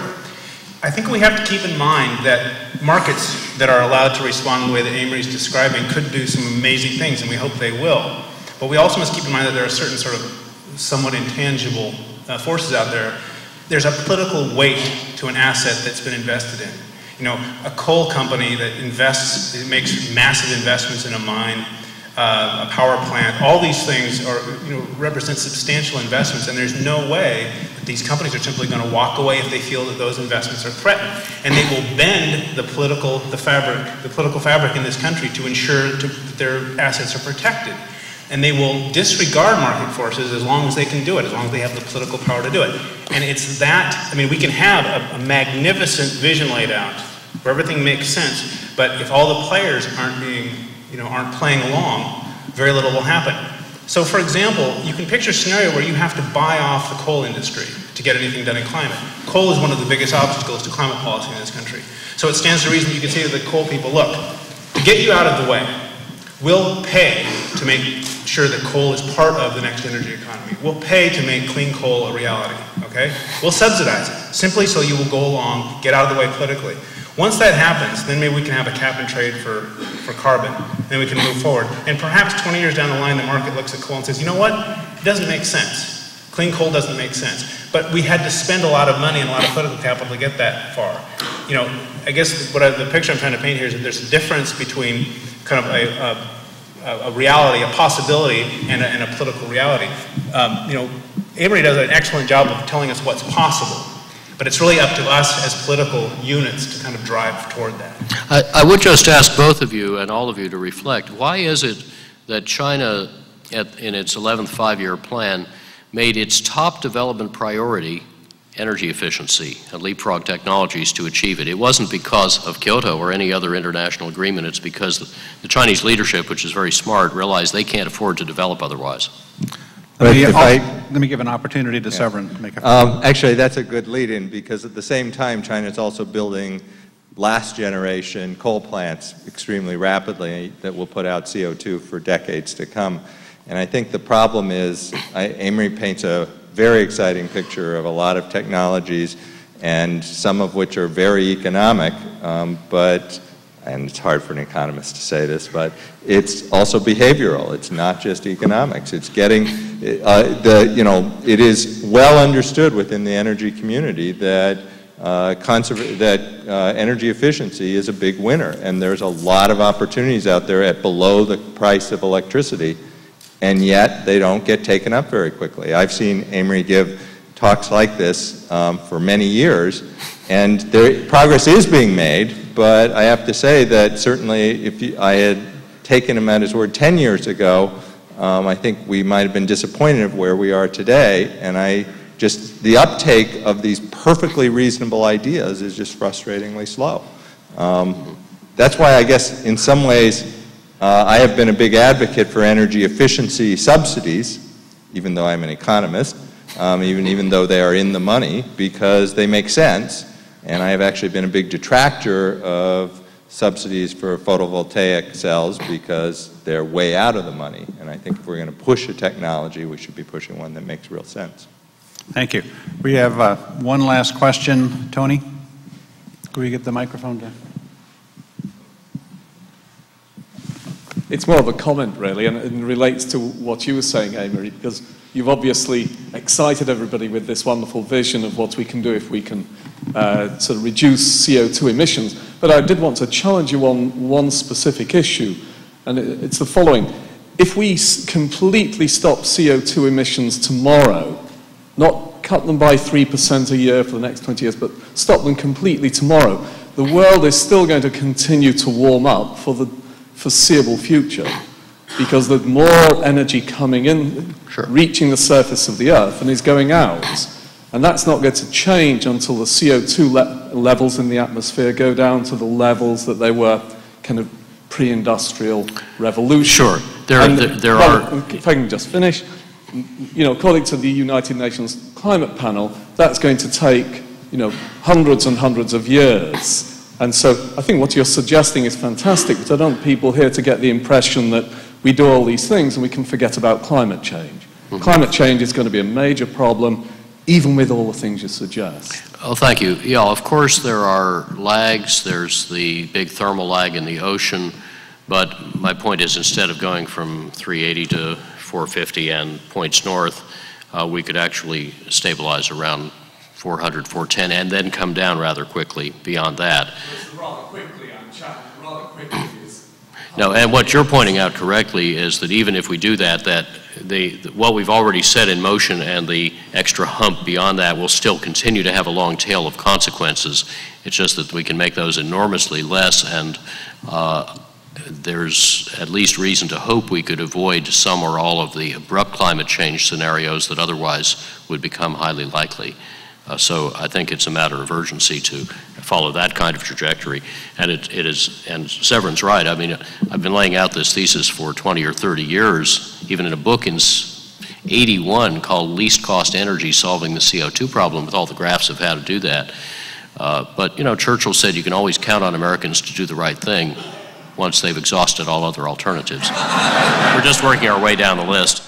I think we have to keep in mind that markets that are allowed to respond the way that Amory's describing could do some amazing things, and we hope they will. But we also must keep in mind that there are certain sort of somewhat intangible forces out there. There's a political weight to an asset that's been invested in. You know, a coal company that makes massive investments in a mine, a power plant, all these things represent substantial investments, and there's no way that these companies are simply going to walk away if they feel that those investments are threatened. And they will bend the political fabric in this country to ensure that their assets are protected. And they will disregard market forces as long as they can do it, as long as they have the political power to do it. And it's that, I mean, we can have a magnificent vision laid out where everything makes sense, but if all the players aren't aren't playing along, very little will happen. So for example, you can picture a scenario where you have to buy off the coal industry to get anything done in climate. Coal is one of the biggest obstacles to climate policy in this country. So it stands to reason you can say to the coal people, look, to get you out of the way, we'll pay to make sure that coal is part of the next energy economy. We'll pay to make clean coal a reality, okay? We'll subsidize it, simply so you will go along, get out of the way politically. Once that happens, then maybe we can have a cap and trade for carbon, then we can move forward. And perhaps 20 years down the line, the market looks at coal and says, you know what? It doesn't make sense. Clean coal doesn't make sense. But we had to spend a lot of money and a lot of political capital to get that far. You know, I guess the picture I'm trying to paint here is that there's a difference between kind of a reality, a possibility, and a political reality. You know, Amory does an excellent job of telling us what's possible. But it's really up to us as political units to kind of drive toward that. I would just ask both of you and all of you to reflect. Why is it that China, in its 11th five-year plan, made its top development priority energy efficiency and leapfrog technologies to achieve it? It wasn't because of Kyoto or any other international agreement. It's because the Chinese leadership, which is very smart, realized they can't afford to develop otherwise. Let me give an opportunity to Severin to make a Actually, that's a good lead-in, because at the same time, China is also building last-generation coal plants extremely rapidly that will put out CO2 for decades to come. And I think the problem is, Amory paints a very exciting picture of a lot of technologies, and some of which are very economic, and it's hard for an economist to say this, but it's also behavioral. It's not just economics. It's getting, it is well understood within the energy community that energy efficiency is a big winner, and there's a lot of opportunities out there at below the price of electricity, and yet they don't get taken up very quickly. I've seen Amory give talks like this for many years, and progress is being made. But I have to say that certainly if I had taken him at his word 10 years ago, I think we might have been disappointed of where we are today. And the uptake of these perfectly reasonable ideas is just frustratingly slow. That's why I guess in some ways I have been a big advocate for energy efficiency subsidies, even though I'm an economist, even though they are in the money, because they make sense. And I have actually been a big detractor of subsidies for photovoltaic cells because they're way out of the money. And I think if we're going to push a technology, we should be pushing one that makes real sense. Thank you. We have one last question. Tony, could we get the microphone to? It's more of a comment, really, and it relates to what you were saying, Amory, because you've obviously excited everybody with this wonderful vision of what we can do if we can sort of reduce CO2 emissions. But I did want to challenge you on one specific issue, and it's the following. If we completely stop CO2 emissions tomorrow, not cut them by 3% a year for the next 20 years, but stop them completely tomorrow, the world is still going to continue to warm up for the foreseeable future, because there's more energy coming in, reaching the surface of the Earth, and is going out. And that's not going to change until the CO2 levels in the atmosphere go down to the levels that they were kind of pre-industrial revolution. Sure. There are... If I can just finish, according to the United Nations Climate Panel, that's going to take, hundreds and hundreds of years. And so I think what you're suggesting is fantastic, but I don't want people here to get the impression that we do all these things and we can forget about climate change. Mm-hmm. Climate change is going to be a major problem, even with all the things you suggest. Oh, thank you. Yeah, of course there are lags. There's the big thermal lag in the ocean. But my point is, instead of going from 380 to 450 and points north, we could actually stabilize around 400, 410, and then come down rather quickly beyond that. Rather quickly, I'm chatting rather quickly. No, and what you're pointing out correctly is that even if we do that, what we've already set in motion and the extra hump beyond that will still continue to have a long tail of consequences. It's just that we can make those enormously less, and there's at least reason to hope we could avoid some or all of the abrupt climate change scenarios that otherwise would become highly likely. So I think it's a matter of urgency to follow that kind of trajectory. And it is, and Severin's right. I mean, I've been laying out this thesis for 20 or 30 years, even in a book in 81 called Least Cost Energy Solving the CO2 Problem, with all the graphs of how to do that. But, you know, Churchill said you can always count on Americans to do the right thing once they've exhausted all other alternatives. We're just working our way down the list.